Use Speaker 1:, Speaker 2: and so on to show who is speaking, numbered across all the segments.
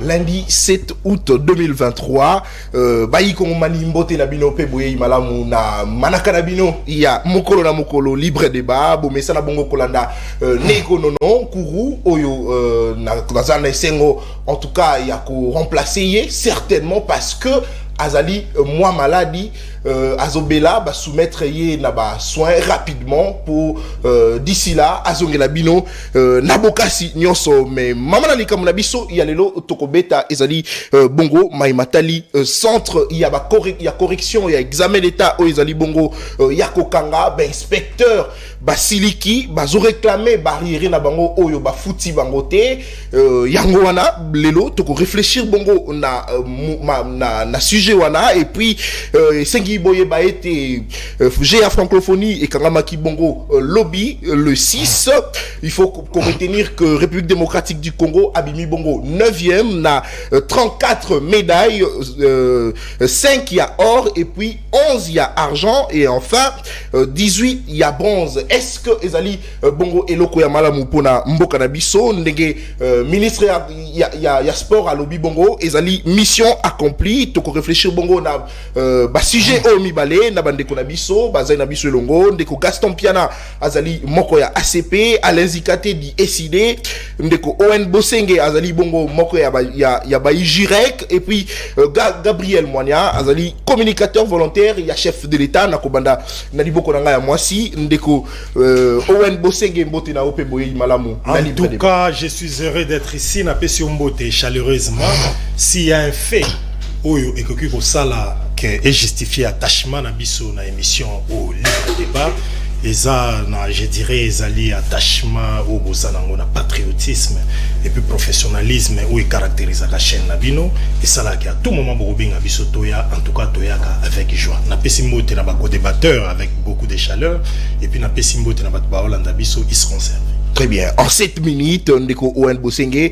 Speaker 1: lundi 7 août 2023. Bayi kongo mani mbote na bino pe boye malamu na manaka na bino ya mokolo na mokolo libre débat bo mesa na bongo kolanda neko nono kuru oyo na zana esengo en tout cas ya ko remplacer certainement parce que azali moi maladie azobela ba soumettre ye na ba soins rapidement pour d'ici là azongela bino nabokasi nyonso mais mama na likamuna biso ya lelo tokobeta ezali bongo maimatali centre ya ba correction ya examen d'état o ezali bongo ya kokanga ba inspecteur basiliki bazo réclamer barrière na bango oyo ba futi bango te yango wana lelo toko réfléchir bongo na sujet wana et puis sengi boye ba été GA francophonie et kangamaki bongo lobby le 6 il faut qu'on retenir que République démocratique du Congo abimi bongo 9e na 34 médailles 5 il y a or et puis 11 il y a argent et enfin 18 il y a bronze. Est-ce que ezali bongo eloko ya malamu pona mboka na biso ndenge ministre ya sport à lobby bongo ezali mission accomplie toko réfléchir bongo na ba sujet o mibale na bandeko na biso bazai na biso elongo ndeko Gaston Piana azali moko ya ACP Alain Zikate di SID ndeko Owen Bosenge azali bongo moko ya ba Jirek et puis Gabriel Moania azali communicateur volontaire ya chef de l'état na kobanda na liboko na nga ya mwasi ndeko Owen Bosenge mbote na ope boye malamu.
Speaker 2: En tout cas, je suis heureux d'être ici na pesi mbote chaleureusement. S'il y a un fait oyo ekoki ko sala que est justifié attachement na biso na émission au libre débat eza na je dirais ezali attachement au bozanango na patriotisme et puis professionnalisme où il caractérise la chaîne na bino et ça là qui à tout moment bobinga biso toya en tout cas toyaka avec joie na pesimote na ba co-débatteur avec beaucoup de chaleur et puis na pesimote na ba baolanda biso ils seront servis.
Speaker 1: Très bien. En 7 minutes, ndeko Owen Bosenge,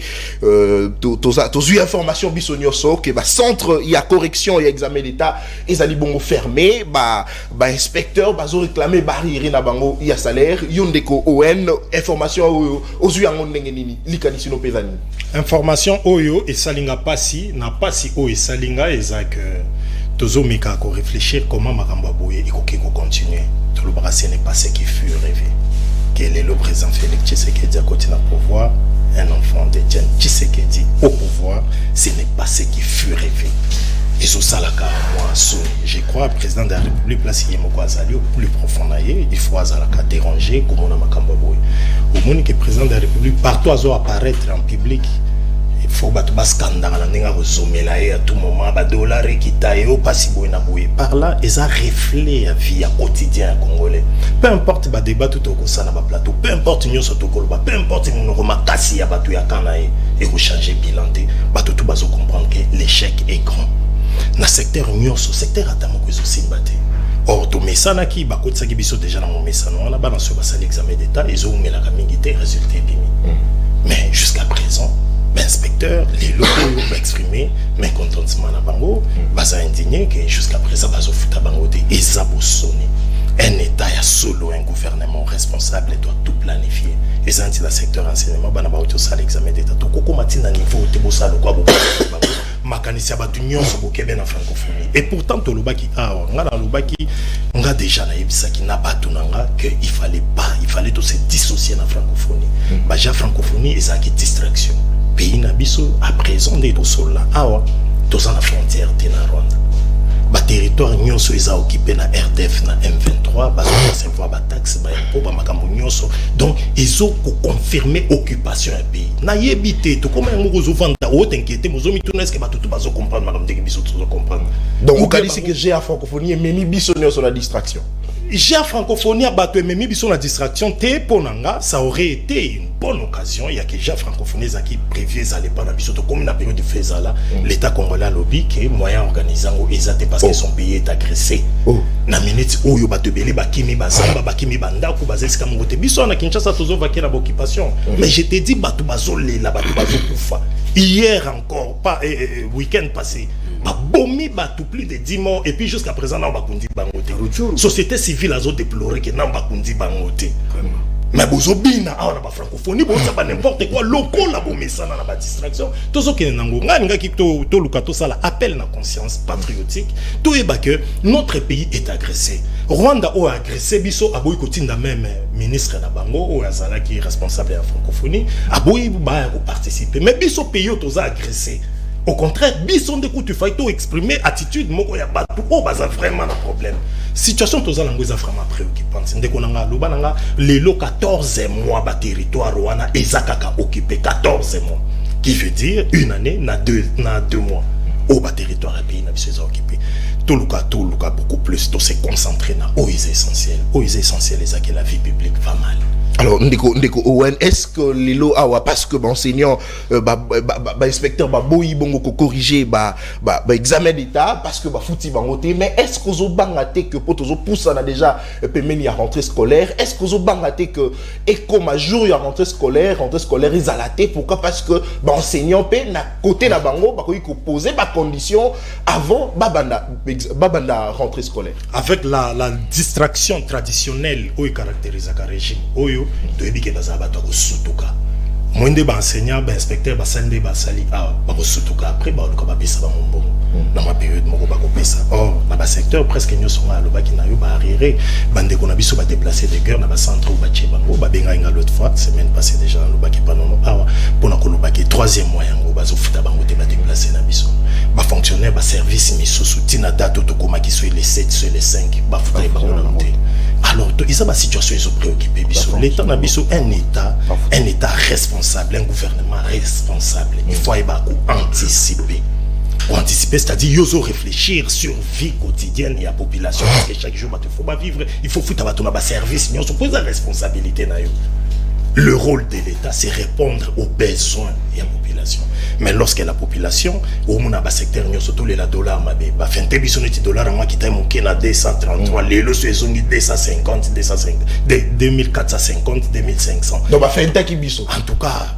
Speaker 1: tozu information biso nyoso que ba centre il y a correction et examen d'état ezali bongo fermé, ba inspecteur bazo réclamer barrière na bango il y a salaire, yondeko Owen information ozu yango ndenge nini likanisi no pezani.
Speaker 2: Information oyo et salinga pasi na pasi o et salinga ezak tozo meka ko réfléchir comment makamba boye ikoki ko continuer. Tout le brassé n'est pas ce qui fut rêvé. Quel est le président Félix Tshisekedi à côté d'un pouvoir, un enfant de Dieu Tshisekedi au pouvoir, ce n'est pas ce qui fut rêvé. Et sur ça, je crois, le président de la République, place au plus profond, il faut déranger comme on a Makambaboui. Au monde que le président de la République, partout à apparaître en public, il faut battre un scandale, à tout moment, dollar qui taille au passibou et par là, ils ont reflet la vie quotidien congolais. Peu importe le débat tout au sein de plateau, peu importe nous sur peu importe nous remarquons à battu à Kanaï et rechanger bilan, tout tout bazo comprendre que l'échec est grand. Dans le secteur union, ce secteur a tellement que aussi battu. Or, tout messana qui ba côté ça qui biso déjà dans mon message, on a balancé l'examen d'état, ils ont mis la camingité résultat bimi. Mais jusqu'à présent l'inspecteur, les locaux ont exprimé mécontentement à Bango, ils ont indigné que jusqu'à présent, ils ont foutu à Bango et ils ont sonné. Un État a solo un gouvernement responsable doit tout planifier. Et ça, dans le secteur enseignement, ils ont fait l'examen d'État. Tout le monde a niveau makanisi abatunyo so bokebe na francophonie et pourtant to lobaki nga na lobaki nga déjà na yebisaki na batunanga que il fallait tout se dissocier na francophonie ba ja francophonie ezaki distraction pays na biso à présent de to sola awa to za na frontière de na Rwanda ba territoire nyonso eza occupé na RDF na M23 ba recevoir ba taxe ba impôt ba makambo nyonso donc ils ont confirmé occupation un pays na yebité to comme un mozo vanda o t'inquiéter mozo mituna est-ce que ba tout bazo comprendre makambo de biso to comprendre
Speaker 1: donc on dit que j'ai à francophonie mais mi biso nyonso la distraction
Speaker 2: j'ai à francophonie bato memi biso la distraction te ponanga ça aurait été une bonne occasion il y a que j'ai francophonie qui prévu ça les pas na biso to comme na période de faisala l'état congolais lobby que moyen organisant ezate parce que son pays est agressé na minute oyo bato belé bakimi bazamba bakimi bandako bazesika mongote biso na Kinshasa tozo vaquer la occupation mais je te dis bato bazolé la bato bazokufa hier encore pas week-end passé ba bomi bato plus de 10 morts et puis jusqu'à présent na bakundi bangote société civile a zo déplorer que na bakundi bangote mais bozobina awa na ba francophonie boza ba n'importe quoi lokola bomesana na ba distraction tozokende nango nga ngaki to luka to sala appel na conscience patriotique to eba que notre pays est agressé. Rwanda a agressé biso aboyi kotinda même ministre na bango o azala qui responsable de la francophonie aboyi ba ko participer mais biso pays toza agressé. Au contraire, biso ndeko tu fais to exprimer attitude moko ya batu o baza vraiment un problème. Situation toza lango eza vraiment préoccupante. Ndeko nanga loba nanga lelo 14 mois ba territoire wana ezakaka occupé 14 mois. Qui veut dire une année na deux mois. Au ba territoire et pays na biso occupé. Tout le cas beaucoup plus to se concentrer na o essentiel. O essentiel ezaki la vie publique va mal.
Speaker 1: Alors, Ndeko Owen, est-ce que Lilo Awa, parce que enseignant, inspecteur, boyi bongo ko corriger, examen d'état, parce que fouti bangoté, mais est-ce que vous bangate que pour tous pousse on a déjà permis à rentrée scolaire, est-ce que vous bangate que et comme à jour il rentrée scolaire ils alaté, pourquoi parce que enseignant pe na côté na bango, il faut poser ba condition avant babanda rentrée scolaire.
Speaker 2: Avec la distraction traditionnelle où il caractérise un régime, to ebike bazaba to kosutuka mwende ba enseignant ba inspecteur ba sande ba sali ba kosutuka après ba luka ba pesa ba mbongo na ma période moko ba ko pesa or na ba secteur presque nyoso nga lobaki na yo ba arriéré bande ko na biso ba déplacer des cœurs na ba centre ba tche bango ba benga nga l'autre fois semaine passée déjà lobaki pa non awa pona ko lobaki troisième moyen ngo ba zo futa bango te ba déplacer na biso ba fonctionnaire ba service misusu tina date to koma ki so les 7 sur les 5 ba futa bango na monter. Alors, ils ont une situation, ils sont préoccupés. L'État n'a pas un État responsable, un gouvernement responsable. Il faut anticiper. Anticiper, c'est-à-dire, ils ont réfléchir sur la vie quotidienne et la population. Parce que chaque jour, il faut pas vivre, il faut foutre un service. Ils ont posé la responsabilité. Le rôle de l'État, c'est répondre aux besoins de la population. Mais lorsque la population, au monde a secteur, surtout les dollars, bah, fin de bisous de dollars, moi qui t'ai manqué na 233, les lots sont 250, 2450, 2500.
Speaker 1: Donc, bah, fin de qui bisous.
Speaker 2: En tout cas,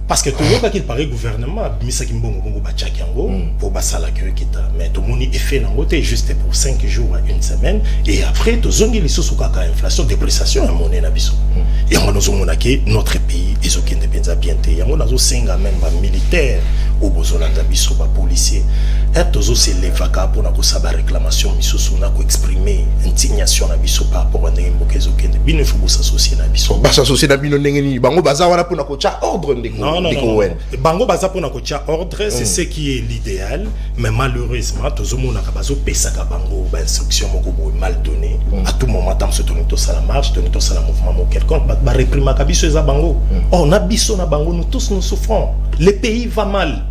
Speaker 2: parce que tout le monde qui paraît gouvernement, misa ki mbongo bongo ba tchakiango pour basala que kita, mais tout le monde est fait nangote juste pour 5 jours à une semaine et après tout zongi les sous kaka inflation, dépréciation à monnaie na biso. Et on nous mona que notre pays ils ont qu'une penza bien té, on a zo singa même ba militaire au bozolanda biso ba policier. Et tozo se levaka pour na ko saba réclamation misusu na ko exprimer indignation na biso par rapport à ndembo kezo kende bino faut s'associer na biso.
Speaker 1: Ba s'associer na bino ndengeni bango baza wana pour na ko cha ordre ndeko.
Speaker 2: Non. Bango baza pour na ko cha ordre, c'est ce qui est l'idéal, mais malheureusement tozo mona ka bazo pesaka bango ba instruction moko bo mal donné. À tout moment tam se tourner to sala marche, tourner to sala mouvement mo quelconque ba réprimer ka biso eza bango. Oh na biso na bango nous tous nous souffrons. Le pays va mal.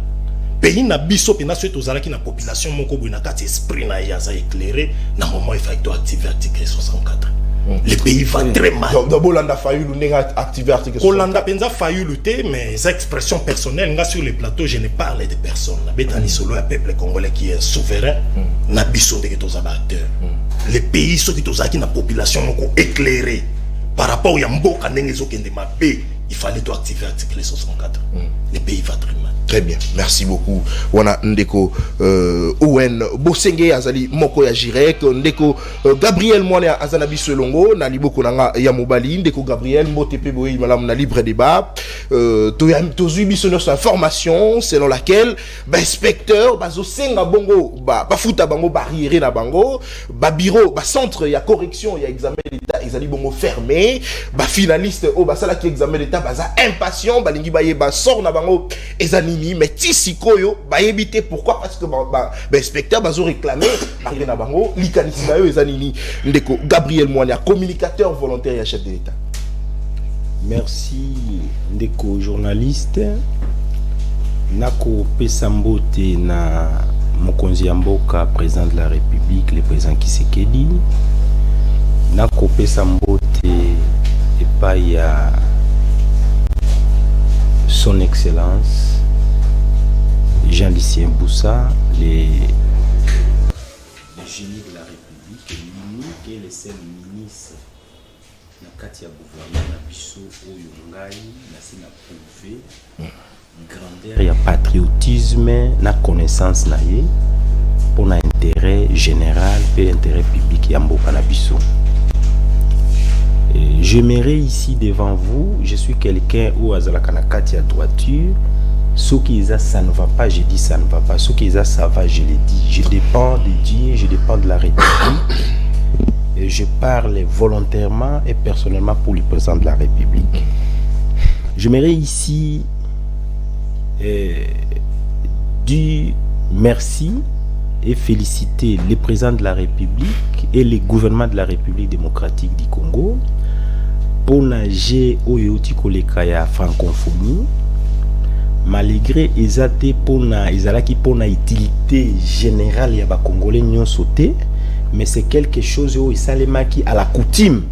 Speaker 2: Pays na biso pe na souhaite aux alaki na population moko bouna kati esprit na yaza éclairé na moment il faut activer article 64. Le pays va très mal.
Speaker 1: Donc Bolanda failli activer article 64.
Speaker 2: Bolanda penza failli lutter mais les expressions personnelles nga sur les plateaux je ne parle de personne. Na betani solo un peuple congolais qui est souverain na biso de tous acteurs. Le pays so qui tozaki na population moko éclairé par rapport ya mboka ndenge zokende mabe il fallait activer article 64. Le pays va très mal.
Speaker 1: Très bien, merci beaucoup. Wana ndeko Owen Bosenge azali moko ya Jirek ndeko Gabriel Mwane azanabi selongo na liboko nanga ya mobali ndeko Gabriel Motepe boyi malam na libre débat to biso nos information selon laquelle inspecteur bazo senga bongo ba futa bango barrière na bango ba bureau ba centre ya correction ya examen d'état ezali bongo fermé ba finaliste o ba sala ki examen d'état baza impatient balingi baye ba sort na bango ezani mais tisikoyo ba éviter pourquoi parce que inspecteur bazo réclamer arrivé na bango likanisi na yo ezanini ndeko Gabriel Mwania communicateur volontaire et chef de l'État.
Speaker 3: Merci ndeko journaliste nako pesambote na mokonzi ya mboka président de la République le président Tshisekedi nako pesambote epai ya son excellence Jean-Lucien Boussa, le génie de la République, l'unique et le seul ministre na kati ya gouvernement na biso oyo ngai na sina prouvé grandeur ya patriotisme na connaissance na ye pour na intérêt général et intérêt public ya mboka na biso. J'aimerais ici devant vous, je suis quelqu'un où Azalakanakati a droiture. Ce qui est ça ne va pas, je dis ça ne va pas. Ce qui est ça va, je le dis. Je dépends de Dieu, je dépends de la République. Et je parle volontairement et personnellement pour le président de la République. J'aimerais ici dire merci et féliciter le président de la République et le gouvernement de la République démocratique du Congo pour nager au Yotikolekaya francophonie. Malgré ezate pona ezalaki pona utilité générale ya ba congolais nyon sauté, mais c'est quelque chose où isalemaki à la coutume.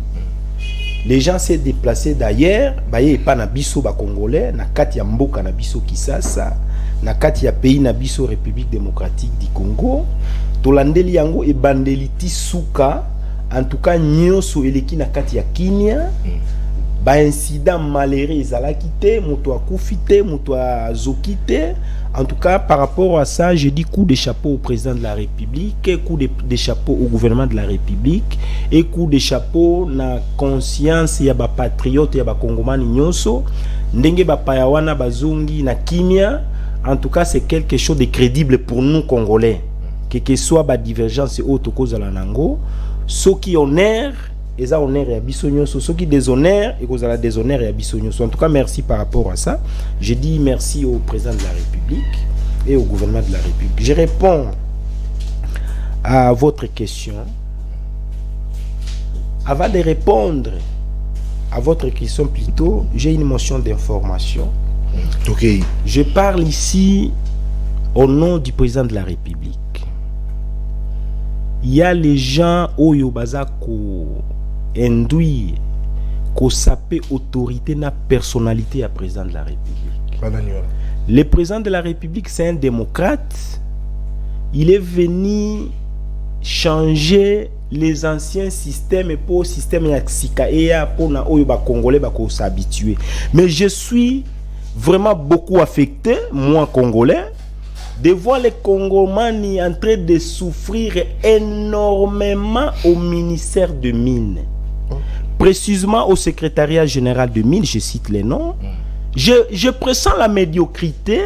Speaker 3: Les gens s'est déplacés d'ailleurs, baye pas na biso ba congolais, na kati ya mboka na biso Kisasa, na kati ya pays na biso République démocratique du Congo, tolandeli yango e bandeliti suka, en tout cas nyonso eleki na kati ya Kinya. Ba incident malheureux ezalaki te, moto akufi te, moto azoki te. En tout cas, par rapport à ça, je dis coup de chapeau au président de la République, coup de chapeau au gouvernement de la République, et coup de chapeau na conscience ya ba patriote ya ba kongomani nyonso, ndenge ba payawana bazungi na kimia. En tout cas, c'est quelque chose de crédible pour nous Congolais. Que soit ba divergence autre cause la nango, ceux qui honneur et ça honneur et abissonio, ceux qui déshonneur et cause la déshonneur et abissonio. En tout cas, merci par rapport à ça. Je dis merci au président de la République et au gouvernement de la République. Je réponds à votre question. Avant de répondre à votre question plutôt, j'ai une motion d'information.
Speaker 1: Ok.
Speaker 3: Je parle ici au nom du président de la République. Il y a les gens au baza ko induit ko sapé autorité na personnalité à président de la République. Le président de la République, c'est un démocrate. Il est venu changer les anciens systèmes pour le système ya pour na oyo ba congolais ba ko s'habituer. Mais je suis vraiment beaucoup affecté, moi congolais, de voir les Congomani en train de souffrir énormément au ministère de Mines. Précisément au secrétariat général de Mines, je cite les noms. Je pressens la médiocrité.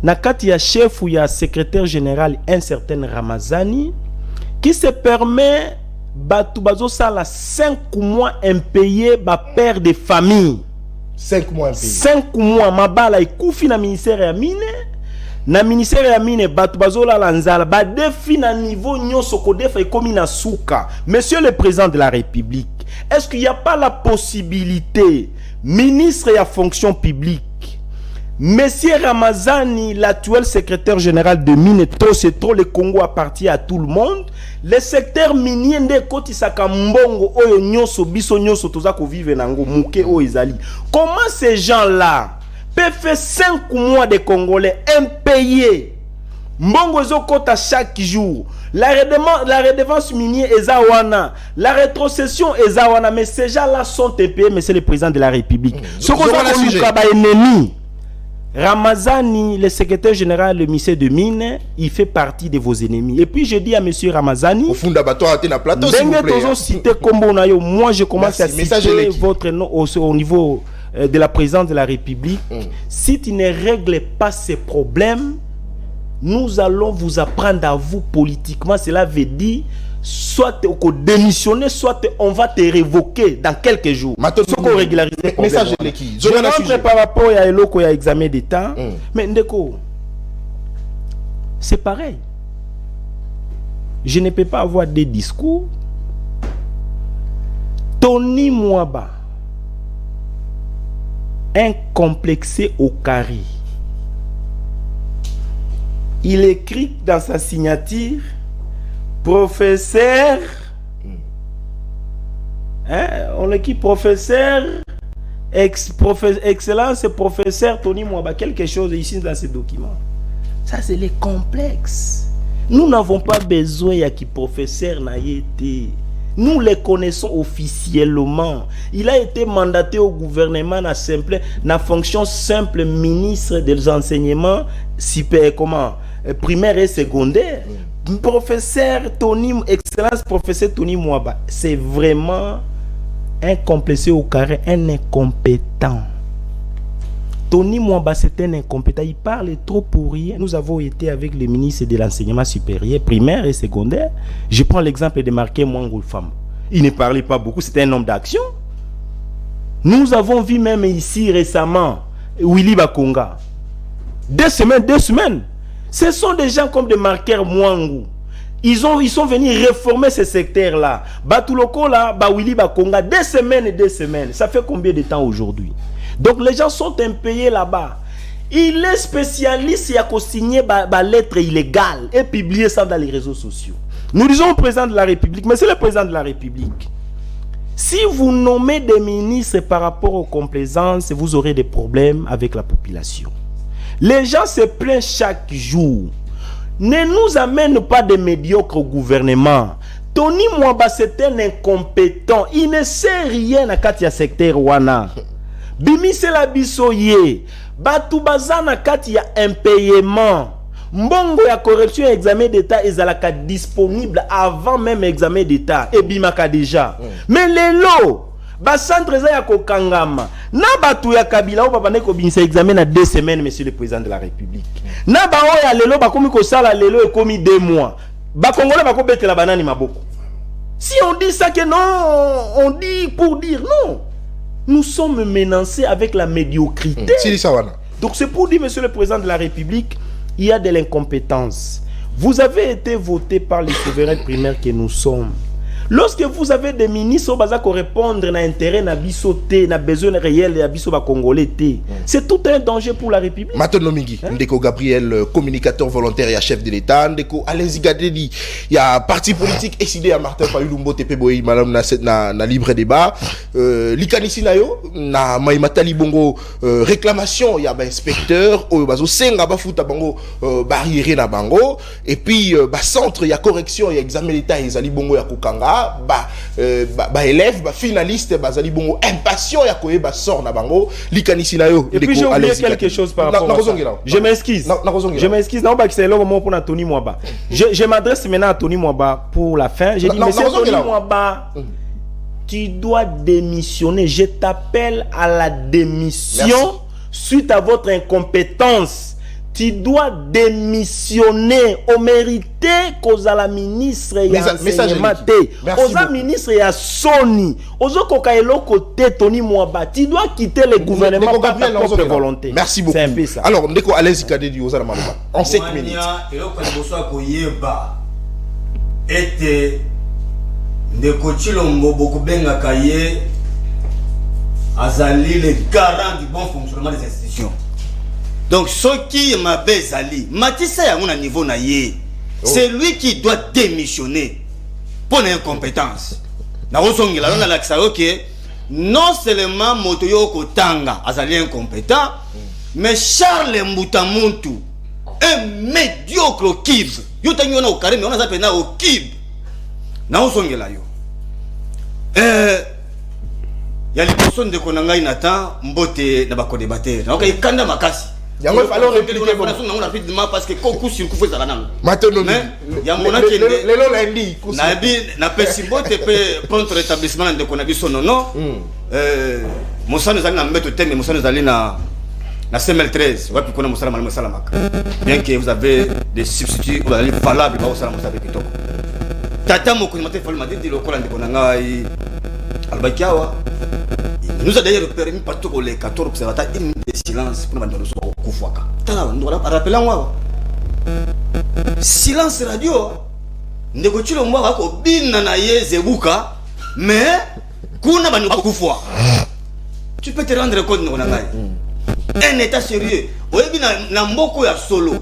Speaker 3: Nakati ya chef ou ya secrétaire général un certain Ramazani qui se permet batubazo sala 5 mois impayés ba père de famille.
Speaker 1: 5 mois impayés. 5
Speaker 3: mois mabala ikufi na ministère ya mine. Na ministère ya mine batubazo la lanzala ba defi na niveau nyonso ko defa ekomi na suka. Monsieur le président de la République, est-ce qu'il n'y a pas la possibilité, ministre et à fonction publique, Monsieur Ramazani, l'actuel secrétaire général de Mines, c'est trop le Congo appartient à tout le monde. Le secteur minier de Koti Sakambongo, Oyo Nyoso, Biso Nyoso, Tozako Vive Nango, Mouke Oizali. Comment ces gens-là peuvent faire 5 mois de Congolais impayés? Mbongo Zokota chaque jour. La redevance minière est Zawana. La rétrocession est Zawana. Mais ces gens-là sont impayés, monsieur le président de la République. Ce qu'on a ennemi. Ramazani, le secrétaire général, le ministère de Mines, il fait partie de vos ennemis. Et puis je dis à monsieur Ramazani,
Speaker 1: au fond d'abattoir à la plateau, s'il vous plaît.
Speaker 3: Moi je commence à citer votre nom au niveau de la présidence de la République. Si tu ne règles pas ces problèmes, nous allons vous apprendre à vous politiquement. Cela veut dire soit on démissionner, soit on va te révoquer dans quelques jours. Maintenant, régulariser le
Speaker 1: message de qui?
Speaker 3: Je rentre par rapport à l'eau, à examen d'État. Mais Ndeko, c'est pareil. Je ne peux pas avoir des discours. Tony Mwaba, incomplexé au carré. Il écrit dans sa signature professeur, on écrit professeur, excellence, professeur Tony Mwaba, quelque chose ici dans ces documents. Ça, c'est les complexes. Nous n'avons pas besoin à qui professeur n'a été. Nous les connaissons officiellement. Il a été mandaté au gouvernement na fonction simple ministre des enseignements primaire et secondaire.
Speaker 4: Professeur Tony, excellence professeur Tony Mwaba, c'est vraiment un complexé au carré, un incompétent. Tony Mwaba, c'est un incompétent. Il parle trop pour rien. Nous avons été avec le ministre de l'enseignement supérieur, primaire et secondaire. Je prends l'exemple de Marqué Mwangul Fam. Il ne parlait pas beaucoup, c'était un homme d'action. Nous avons vu même ici récemment Willy Bakonga. 2 semaines. Ce sont des gens comme des marqueurs Mwangu. Ils sont venus réformer ce secteur-là. Batuloko là, Willy Bakonga, 2 semaines. Ça fait combien de temps aujourd'hui? Donc les gens sont impayés là-bas. Il est spécialiste, il a signé des lettres illégales et publié ça dans les réseaux sociaux. Nous disons au président de la République, mais c'est le président de la République. Si vous nommez des ministres par rapport aux complaisances, vous aurez des problèmes avec la population. Les gens se plaignent chaque jour. Ne nous amène pas des médiocres au gouvernement. Tony Mwaba, c'est un incompétent. Il ne sait rien à Katia secteur wana. Bimi c'est la bisoye. Batu bazana Katia impayement. Mbongo ya corruption et examen d'état ezalaka disponible avant même examen d'état. Et bimaka déjà. Mais les lots. Centre ya kokangama na batu ya kabila o babane ko binisa examen na 2 semaines, monsieur le président de la République. Na ba o ya lelo ba komi ko sala lelo e komi 2 mois. Ba congolais ba ko betela banani maboko. Si on dit ça que non, on dit pour dire non. Nous sommes menacés avec la médiocrité. Donc c'est pour dire, monsieur le président de la République, il y a de l'incompétence. Vous avez été voté par les souverains primaires que nous sommes. Lorsque vous avez des ministres qui répondent à l'intérêt na bisoté, na besoin réel de biso ba congolais, c'est tout un danger pour la République.
Speaker 1: Maintenant Mingi, Ndeko Gabriel, communicateur volontaire et chef de l'État, Ndeko Alezi Gadeli, il y a parti politique décidé à Martin Fayulu Tepe Boy, madame na libre débat, likanisi na yo na Maimatali Bongo réclamation, il y a inspecteur, bazo senga ba futa bango barrière na bango, et puis centre il y a correction, il y a examen d'État ezali bongo ya kokanga. Élèves, finalistes, bazali bongo impatient ya koyeba sort na bango likanisi na yo.
Speaker 4: Et puis j'ai oublié quelque chose par rapport à ça. Je m'excuse. Je m'excuse. Non, c'est le moment pour Tony Mwaba. Je m'adresse maintenant à Tony Mwaba pour la fin. Je dis, monsieur Tony Mwaba, tu dois démissionner. Je t'appelle à la démission suite à votre incompétence. Tu dois démissionner au mérité qu'aux la ministre et enseignement aux ministre et à Sony aux Kokaelo côté Tony Mwaba. Tu dois quitter le gouvernement par ta propre volonté.
Speaker 1: Merci beaucoup. Alors Ndeko Alezi Kadedi aux Maloma en 7 minutes.
Speaker 5: Et au Kanboso Koyeba était Ndeko Chilombo Bokubenga Kaye Azali le garant du bon fonctionnement des institutions. Donc, ce qui m'a bezali, Matissa y a un niveau naïe. C'est lui qui doit démissionner pour l'incompétence. Non seulement Motoyo Kotanga azali incompétent, mais Charles Mbutamuntu, un médiocre kib. Yo tanyo na okare, mais on a appelé na au kib. Na osongela yo. Il y a les personnes de Konanga Nathan, Mbote na bako débatteur. Donc il kanda makasi.
Speaker 1: Il y a répliquer
Speaker 5: rapidement parce que beaucoup sur coup fait ça là.
Speaker 1: Maintenant,
Speaker 5: il y a mon qui na pesibo te peut prendre rétablissement de konabi son non. Moussa nous allons na mettre thème, Moussa nous allons na CML13. Ouais puis qu'on a Moussa mal Moussa Mak. Bien que vous avez des substituts valables au Moussa Moussa Kitoko. Tata moko mate fall mate de lokola de konanga Albakiawa. Il nous a d'ailleurs permis partout pour les 14 observateurs une minute de silence pour nous Koufouaka. Nous rappelons silence radio. Ndeko chilo mwa ko bina na ye zebuka mais kuna banu Koufouaka. Tu peux te rendre compte de ngai. Un état sérieux. Oyebi na mboko ya solo.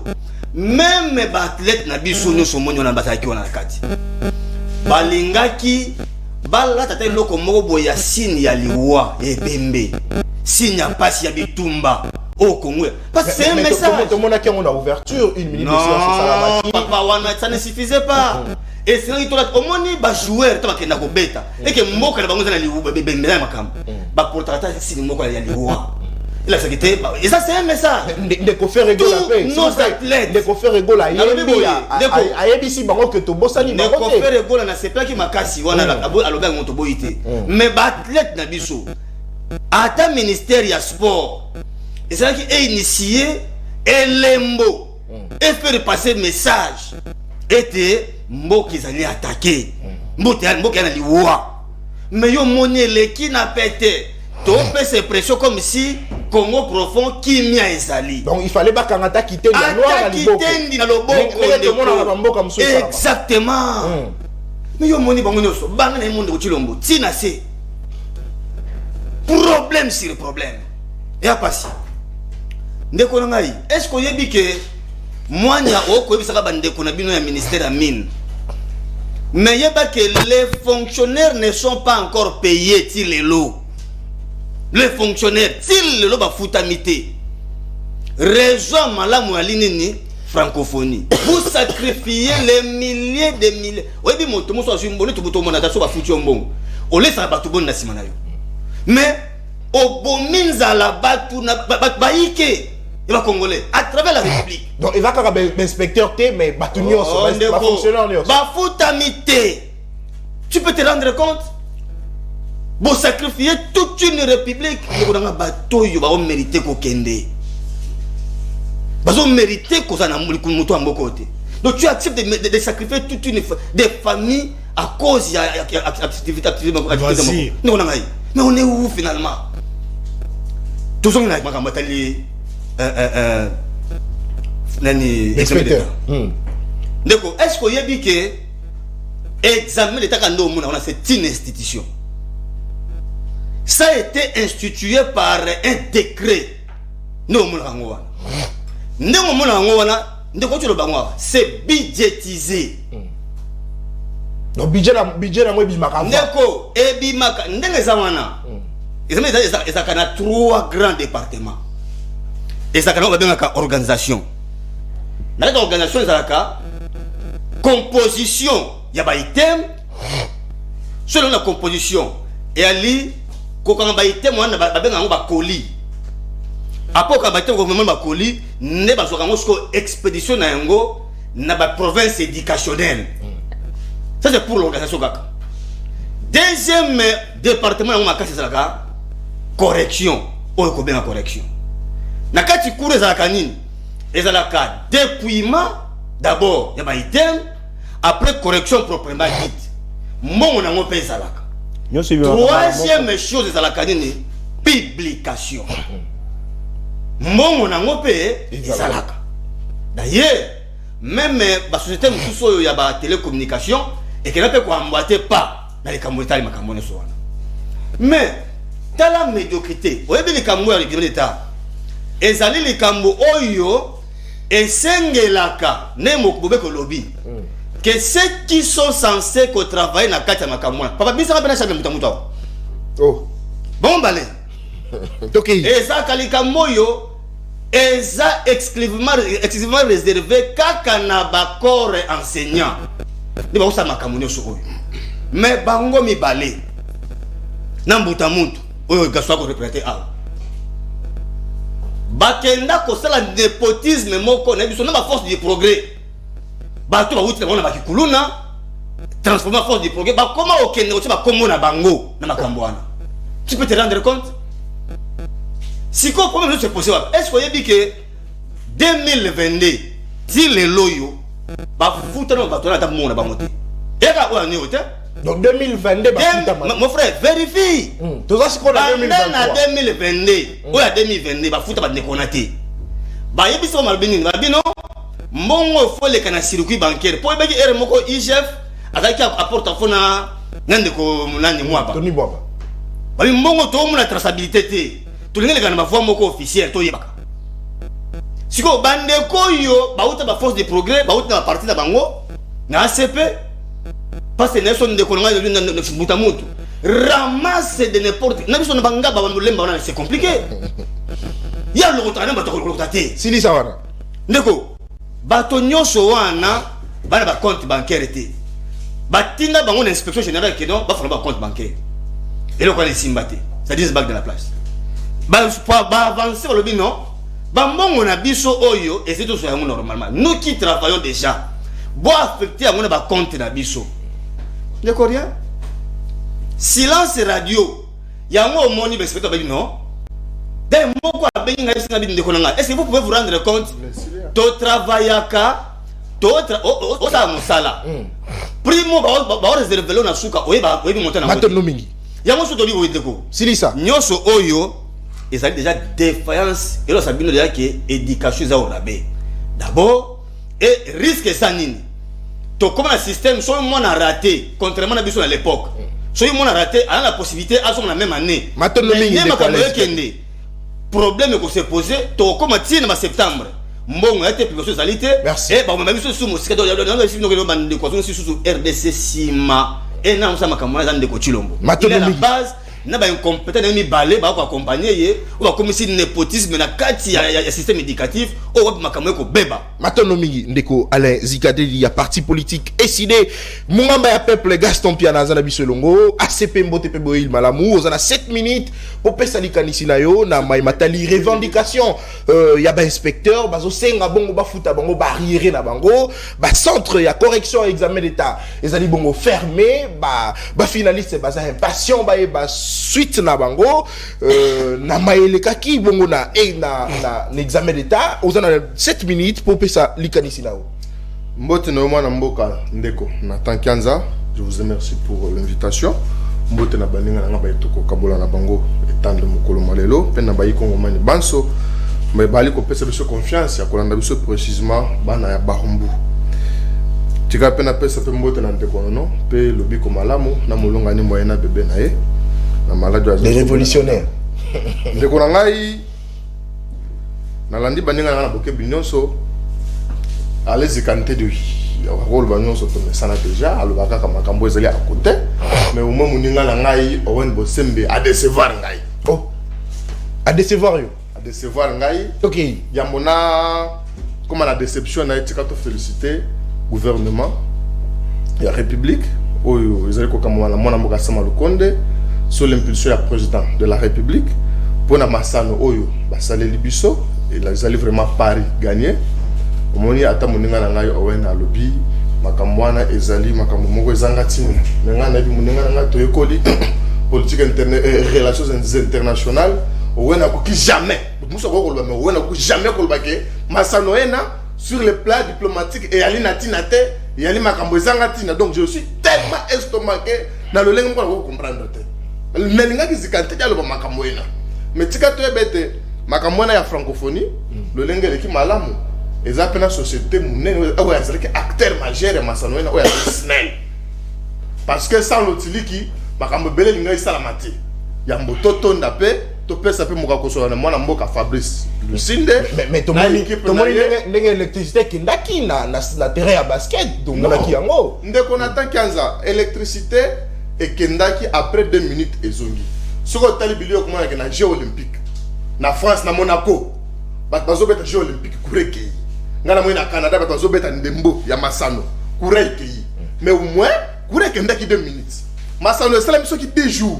Speaker 5: Même ba athlète na biso no somonyo na bataki wana kati. Balingaki bala tata loko moko boya signe ya liwa ebembe signe ya pasi ya bitumba au Congo parce que c'est un message
Speaker 1: tout le monde a une ouverture une minute de
Speaker 5: silence non papa wana ça ne suffisait pas et c'est là au moni ba joueur to bakenda ko beta et que moko na bango na liwa bembe na makamba ba portata signe moko ya liwa il a sécurité. Et ça, c'est un message.
Speaker 1: Ndeko faire rigolo la paix.
Speaker 5: Nos athlètes.
Speaker 1: Ndeko faire rigolo la yebi. Ayebi bango que to bosani bango.
Speaker 5: Ndeko faire rigolo na c'est pas qui makasi wana aloba ngoto boyité. Mais athlète na biso. Ata ministère ya sport. Et c'est là qui est initié Elembo et faire passer message. Était Mboki zali attaqué. Mboki na liwa. Mais yo monnaie le qui n'a pété. Topé ses pressions comme si Congo profond qui mia ezali.
Speaker 1: Donc il fallait pas qu'Angata quitte la noire
Speaker 5: na loboko. Exactement. Mais yo moni bango nyoso banga na monde ochilombo. Tina c'est problème sur problème. Et à passer. Ndeko ngai, est-ce que yebi que moi nya oko bisaka bandeko na bino ya ministère ya mine. Mais yeba que les fonctionnaires ne sont pas encore payés ti les lots. Les fonctionnaires, s'ils le ba futamité, raison malamu alinini francophonie. Vous sacrifiez les milliers de milliers. Oyebi moto mo so jumbo to buto mona taso ba futi ombongo. O laisse ba to bon na simana yo. Mais au bominza la batu na baike il va congolais à travers la République.
Speaker 1: Donc il va quand même inspecteur T mais batunio pas fonctionnaire nio.
Speaker 5: Ba futamité. Tu peux te rendre compte? Bon sacrifier toute une république, vous avez bateau, vous avez mérité qu'on kende. Vous avez mérité qu'on a moto à mon côté. Donc tu acceptes de sacrifier toute une des familles à cause de l'activité. Non, mais on est où finalement? Tout ça, on a battu
Speaker 1: inspecteur.
Speaker 5: Est-ce qu'il y a dit que examen l'état quand on a c'est une institution? Ça a été institué par un décret. C'est budgétisé.
Speaker 1: Donc budget la moi bimaka.
Speaker 5: Ndeko ebimaka ndenge zawana. Ils ont trois grands départements. Et ça quand bien organisation. Dans l'organisation ça composition, il y a ba item. Selon la composition, et ali quand ba item on ba benga ba colis. Après quand ba item gouvernement ba colis, ne ba zo kango expédition na yango na ba province éducationnelle. Ça c'est pour l'organisation kaka. Deuxième département on makasi ça correction, o ko benga correction. Na kati cours za kanini ezalaka dépouillement d'abord ya ba item, après correction proprement dite. Mon nango pe ezalaka. Troisième chose ezalaka nini publication. Mon nango pe ezalaka. D'ailleurs, même la société mususo ya ba télécommunication et qu'elle peut quoi emboîter pas dans les camouetales makamone soana. Mais dans la médiocrité, vous voyez les camouets avec l'état. Ezali les cambo oyo et sengelaka ne mokobe ko lobby. Que ceux qui sont censés travailler dans le makamona. Papa bisa ka bena chaque mutamuta.
Speaker 1: Oh.
Speaker 5: Bon balé.
Speaker 1: OK.
Speaker 5: Et ça kalika moyo eza exclusivement réservé kaka na ba corps enseignant. Ni ba usama makamona so oyo. Mais bango mi balé. Na mutamuntu oyo gaswa ko représenter a. Bakenda ko sala népotisme moko na biso na ba force du progrès. Bato ba wuti na ba kikuluna transformer force du progrès ba comment okende ko ba komo na bango na makambo wana. Tu peux te rendre compte? Si quoi problème se poser est-ce que y que 2022 si les loyo ba futa no bato na ta mona ba moté. Et ka ko ani ote?
Speaker 1: Donc 2022 ba futa
Speaker 5: mon frère vérifie.
Speaker 1: Tout ça c'est qu'on a 2023.
Speaker 5: Na 2022 ou ya 2022 ba futa ba nekonaté. Ba yebiso malbini ba bino mbongo faut les kana circuit bancaire pour baki ere moko IGF azaki apporte fona nande ko nani mwaba
Speaker 1: Tony Mwaba
Speaker 5: bali mbongo to mu la traçabilité te to ngele kana ba moko officiel to yebaka siko bande ko yo ba uta ba force de progrès ba uta ba parti na bango na ACP parce que Nelson de Kolonga de mutamutu ramasse de n'importe na biso na banga ba lemba na c'est compliqué ya le rotana ba to rotate
Speaker 1: Sili Sawana
Speaker 5: ndeko bato nyonso wana bana ba compte bancaire te batinda bango na inspection générale que non ba fona ba compte bancaire et le quoi les simbate ça dit back de la place avancer le non. On a biso oyo et c'est tout ça normalement. Nous qui travaillons déjà, bon affecter à mon compte na biso. Les Coréens. Silence radio. Ya ngo moni be spectateur non. Des mots quoi ben ngai singa bi ndekonanga. Est-ce que vous pouvez vous rendre compte? To travaillaka to sa musala. Primo ba réserver na suka oye ba monter na.
Speaker 1: Matono mingi.
Speaker 5: Ya ngo so to bi oye deko.
Speaker 1: Silisa.
Speaker 5: Nyoso oyo et ça déjà défaillance et là ça bien déjà que éducation za orabe d'abord et risque ça nini to comme un système soit mon a raté contrairement à biso à l'époque soit mon a raté a la possibilité à son la même année
Speaker 1: maintenant
Speaker 5: problème que se poser to comme tiene en septembre mbongo a été publié salité et ba ma biso sous mosika donc nous bande de quoi sous RDC sima et na ça makamwa za ndeko Chilombo il est la base na ba incompétent ni balé ba ko accompagner ye ou ba comme si népotisme na kati ya système éducatif o wa makamwe ko beba
Speaker 1: matono mingi ndeko Alain Zikadeli ya parti politique décidé mungamba ya peuple Gaston Piana za biso longo ACP Mbote pe Boil Malamu ozana 7 minutes pour pesa likanisi na yo na mai matali revendication ya ba inspecteur bazo senga bongo ba futa bongo barrière na bango ba centre ya correction examen d'état ezali bongo fermé ba finaliste baza impatient ba suite na bango na maeleka ki bongo na examen d'état ozana 7 minutes pour pesa likanisi nao.
Speaker 6: Mbote no mwana mboka ndeko Nathan Kianza, je vous remercie pour l'invitation. Mbote na baninga na ngaba etoko kabola na bango etande mokolo malelo pe na bayi kongo mani banso mais bali ko pesa biso confiance ya kolanda biso précisément bana ya Barumbu. Tika pe na pesa pe mbote na ndeko no pe lobi ko malamu na molonga ni moyena bébé na ye na malade ya
Speaker 1: les révolutionnaires.
Speaker 6: Ndeko na ngai na landi baninga na boke binyonso allez canter de rôle banyonso to mesana déjà alobaka kama kambo ezali à côté mais au moment muninga na ngai owen bosembe a décevoir ngai
Speaker 1: à décevoir yo
Speaker 6: a décevoir ngai
Speaker 1: OK
Speaker 6: yambona comme la déception na etika to féliciter gouvernement et la république oyo ezali ko kama na mona mboka sama Lukonde sous l'impulsion du président de la république pour na masano oyo basaleli biso et là ils allaient vraiment Paris gagner au moni ata moninga na ngai owen alobi makamwana ezali makambo moko ezangati nga na bi moninga na ngai to ekoli politique interne relations internationales owen akoki jamais muso ko kolba mais owen akoki jamais kolba ke masano ena sur le plan diplomatique et ali natina te yali makambo ezangati na donc je suis tellement estomaqué na le lengo ko comprendre te melinga kizikante dialo makambo ena mais tika to ebete makamwana ya francophonie le lengele ki malamu eza pena société munene oya zalaki acteur majeur masano ena oya snell parce que sans l'otiliki makambo bele linga isala mati ya mbototo ndape to pesa pe muka kosola na mwana mboka Fabrice Lusinde
Speaker 1: mais to moni ndenge électricité kindaki na terrain ya basket donc na ki yango
Speaker 6: ndeko Nathan Kianza électricité et kendaki après 2 minutes ezongi soko tali bilio komona ke na Jeux olympiques na France na Monaco bazo beta Jeux olympiques kureke ngana mo na Canada bazo beta ndembo ya masano kureke mais au moins kureke ndaki 2 minutes masano cela biso ki 2 jours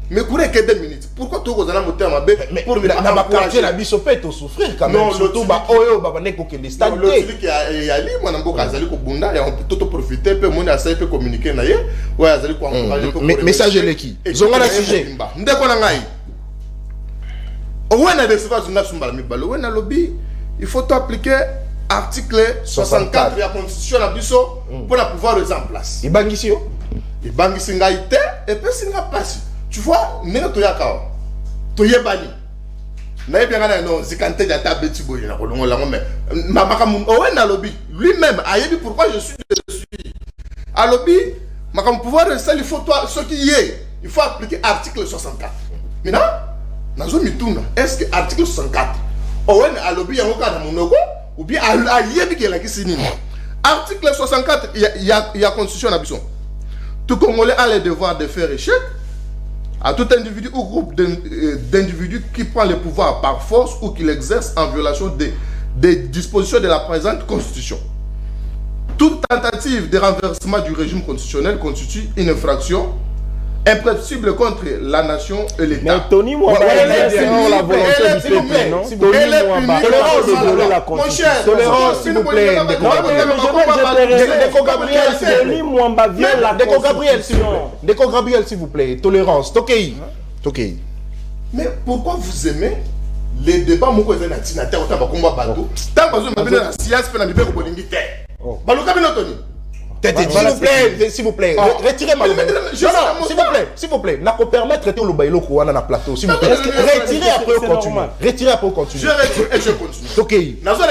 Speaker 6: mais kureke 2 minutes pourquoi to kozana moteur mabe
Speaker 1: pour na ba quartier la biso pe to souffrir quand même surtout ba oyo ba ne ko ke les stades
Speaker 6: le truc ya li mwana mboka azali ko bunda ya to profiter pe mona asa pe communiquer na ye ouais azali ko encourager
Speaker 1: message leki zonga na sujet
Speaker 6: ndeko na ngai on a des services na sumbala mibalo on a lobby il faut appliquer article 64 de la constitution na biso pour pouvoir les en place
Speaker 1: ibangisi yo
Speaker 6: ibangisi ngai te et puis singa passe tu vois nene to yakao to yebani na yebanga na non zikante ja tabeti boye na kolongo lango mais makamu on a lobby lui-même a yebi pourquoi je suis à lobby makamu pouvoir il faut toi ce qui est il faut appliquer article 64 maintenant nazo mituna est-ce que article 64 owen alobi yango kana monoko ou bien a yebi ke la kisini article 64 il y a constitution na biso tout Congolais a le devoir de faire échec à tout individu ou groupe d'individus qui prend le pouvoir par force ou qui l'exerce en violation des dispositions de la présente constitution. Toute tentative de renversement du régime constitutionnel constitue une infraction imprescriptible contre la nation et l'État.
Speaker 4: Mais Tony Mwamba, selon la volonté du peuple, non? Tony Mwamba, tolérance de violer la Constitution.
Speaker 1: Tolérance, s'il vous plaît.
Speaker 4: Tony Mwamba viole la
Speaker 1: Déco Gabriel, s'il vous
Speaker 4: Constitution.
Speaker 1: plaît. Déco Gabriel, s'il vous plaît. Tolérance. Tokei. Tokei.
Speaker 6: Mais pourquoi vous aimez les débats moko ezali na tina te autant bakomba bato tant bazo mabina na science pe na mibeko bolingi te baluka bino Tony
Speaker 1: S'il vous plaît, retirez ma s'il vous plaît, n'a pas permettre de le bailo kouana na plateau, s'il vous plaît. Retirez après au continue. Retirez après au continue.
Speaker 6: Je retire et je continue.
Speaker 1: Ok.
Speaker 6: Nazo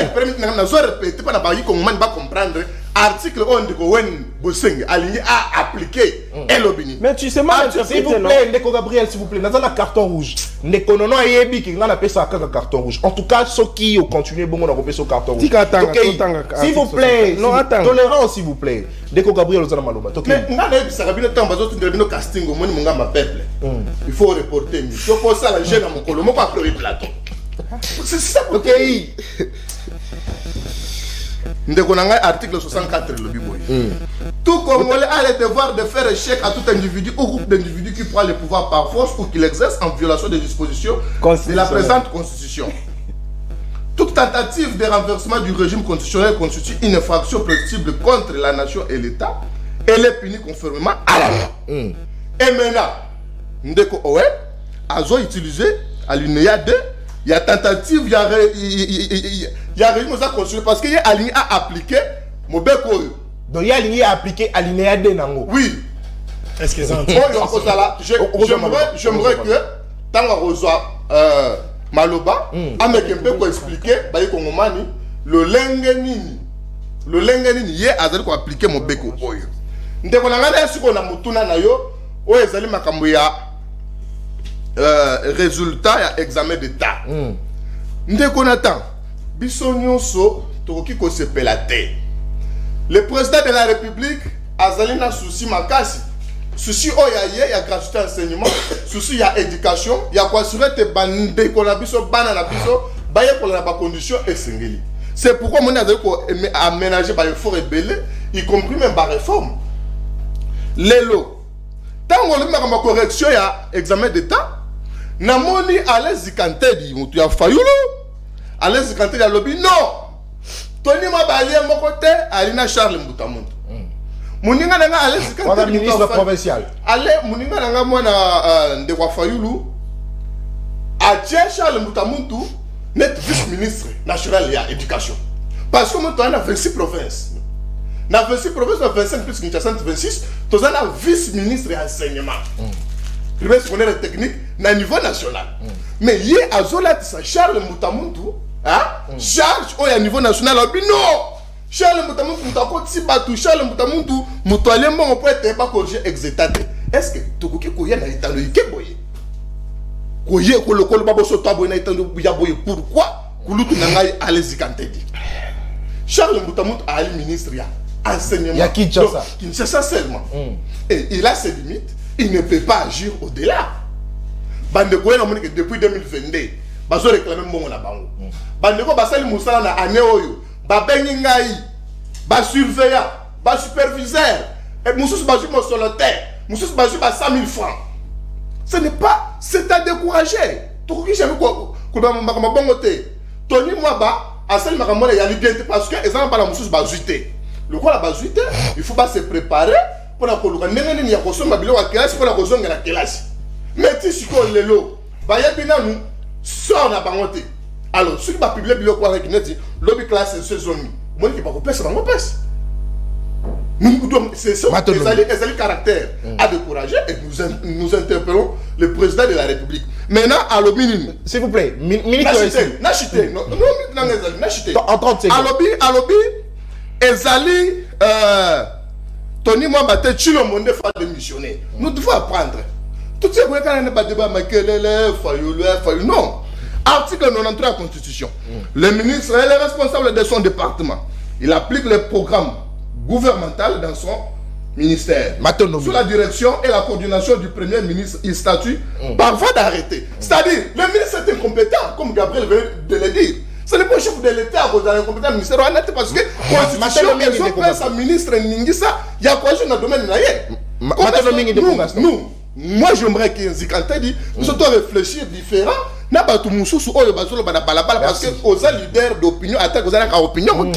Speaker 6: répéter pas na ba ko man ba comprendre article on de ko wen boseng aligné à appliquer elobini.
Speaker 4: Mais tu sais mal
Speaker 1: s'il vous plaît, Ndeko Gabriel, s'il vous plaît, nazo na carton rouge. Ndeko nono yebi ki ngana pesa ka carton rouge. En tout cas, ceux qui au continuer bongo na repesa au carton rouge. S'il vous plaît, tolérance s'il vous plaît. Ndeko Gabriel ozana maloba.
Speaker 6: Mais ngana ebisa kabino tambazo bazo tindela bino casting au moni mungamba peuple. Il faut reporter mi. Il faut ça la jeune à mon colo moko après plateau. C'est ça.
Speaker 1: OK.
Speaker 6: Ndeko nanga article 64 le biboy. Tout Congolais a le devoir de faire échec à tout individu ou groupe d'individus qui prend le pouvoir par force ou qui l'exerce en violation des dispositions de la présente constitution. Toute tentative de renversement du régime constitutionnel constitue une infraction possible contre la nation et l'État. Elle est punie conformément à la loi. Et maintenant, Ndeko Owe a utilisé à l'UNEA 2, il y a tentative, il y a régime constitutionnel parce qu'il y a aligné à appliquer Mobeko.
Speaker 1: Donc il y a aligné à appliquer alinéa 2 nango.
Speaker 6: Oui.
Speaker 2: Est-ce que ça
Speaker 6: j'aimerais que tant qu'on reçoit Maloba, avec un peu pour expliquer, bah Kongomani, le lengenini yé azali ko appliquer Mobeko oyo. Ndeko na ngana siko na mutuna na yo, o ezali makambo ya résultat ya examen d'état. Ndeko Nathan, biso nyonso tokoki ko sepela te. Le président de la République azali na souci makasi. Souci oya ya gratuité enseignement, souci ya éducation, ya ko assurer te bande ko la biso bana na biso, baye ko la ba condition esengeli. C'est pourquoi mon azali ko aménager ba effort rebelle, y compris même ba réforme. Lelo. Tango le ma correction ya examen d'état, namoni Alain Zikantedi mutu ya Fayulu. Alain Zikantedi ya lobby non. Tony Mwamba moko te alina Charles Mbutamuntu. Muninga nanga Alain Zikantedi
Speaker 1: ministre provincial.
Speaker 6: Ale muninga nanga mwana Ndeko Fayulu. Atie Charles Mbutamuntu net vice-ministre national ya éducation. Parce que moi on a 26 provinces. Na 26 provinces, 25 plus Kinshasa 26, tu as un vice-ministre d'enseignement. Primaire secondaire technique, na niveau national. Mais il y a Zola Charles Mbutamuntu, charge au niveau national. Non! Charles Mbutamuntu, Charles Mbutamuntu, Mutoualé, on peut être pas corrigé exétaté. Est-ce que tu peux courir dans l'État de Ikeboye? Courir, le babo soto boye na l'État de Yaboye. Pourquoi? Kouloutou Nangaï Alési Kantedi. Charles Mbutamuntu a le ministre. Enseignement.
Speaker 1: Il y a Kinshasa.
Speaker 6: Kinshasa seulement. Et il a ses limites. Il ne peut pas agir au-delà. Bandeko depuis 2022, bazo réclamer mon na bango. Bandeko basali musala na année oyo, ba bengi ngai, ba surveillant, ba superviseur, et mususu bazu mo solitaire, mususu bazu ba 100 000 francs. Ce n'est pas, c'est à décourager. Tokoki jamais ko ba bongo te. Tony Mwamba asali makambo ya liberté parce que ezana pas la mususu bazuité. Le quoi la bazuité, il faut pas se préparer pour la coloca. Nenene ni ya kosomba bilo wa classe pour la kosonga la classe. Mais si siko lelo, ba yebina nous sort na bangote. Alors, ceux qui va publier bilo quoi avec net, lobby classe ce zone. Moi qui pas ko pesa bango pesa. C'est ça, les caractères à décourager et nous interpellons le président de la République. Maintenant, à l'objet,
Speaker 1: s'il vous plaît,
Speaker 6: n'achitez, non,
Speaker 1: en 30 secondes.
Speaker 6: À l'objet, Ezali, Tony Mwamba, Chilo Monde fa démissionner. Nous devons apprendre. Tout ce qu'on a pas débat, Fayulu, non. Article 93 de la Constitution. Le ministre est le responsable de son département. Il applique les programmes gouvernemental dans son ministère. Sous la direction et la coordination du Premier ministre, il statue par voie d'arrêté. C'est-à-dire, le ministre est incompétent, comme Gabriel vient de le dire. Ce n'est pas le chef de l'État qui est incompétent ministère parce que la Constitution, ils ont pris sa ministre Ningisa, il y a quoi dans le domaine. Nous, moi j'aimerais que Nzikanta dit nous sommes réfléchir différent na batu mususu oyo bazolo bana balabala parce que aux leader d'opinion attaque aux ana opinion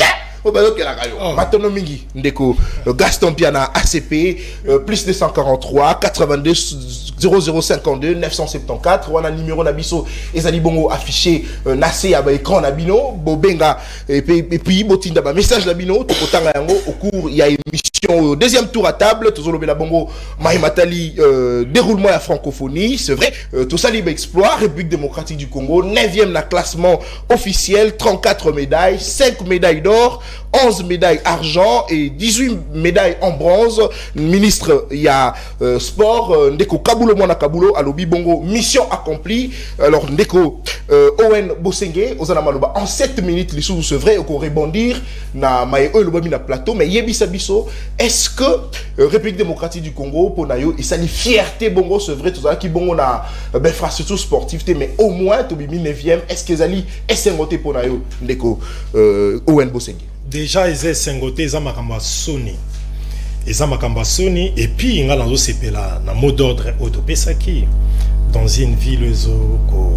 Speaker 1: Maintenant mingi ndeko Gaston Piana ACP plus 243 82 0052 974 wana numéro na biso ezali bongo affiché nase ya ba écran na bino bobenga et puis botinda ba message na bino tokotanga yango au cours ya émission deuxième tour à table tozolobela bongo Mahimatali déroulement la francophonie c'est vrai tout ça libre exploit République démocratique du Congo 9e na classement officiel 34 médailles 5 médailles d'or 11 médailles argent et 18 médailles en bronze. Ministre il y a sport ndeko Kabulo mwana Kabulo alobi bongo mission accomplie. Alors ndeko Owen Bosenge ozana maloba en 7 minutes les sous c'est vrai qu'on rebondir na maye le bomi na plateau mais yebisa biso est-ce que République démocratique du Congo pour nayo et ça les fierté bongo c'est vrai tout ça qui bongo na infrastructure sportive mais au moins to bimi 9e est-ce que zali essengoté pour nayo ndeko Owen Bosenge.
Speaker 2: Déjà ils sengoté ils makamba soni et puis il y a un mot d'ordre autopesaki dans une ville où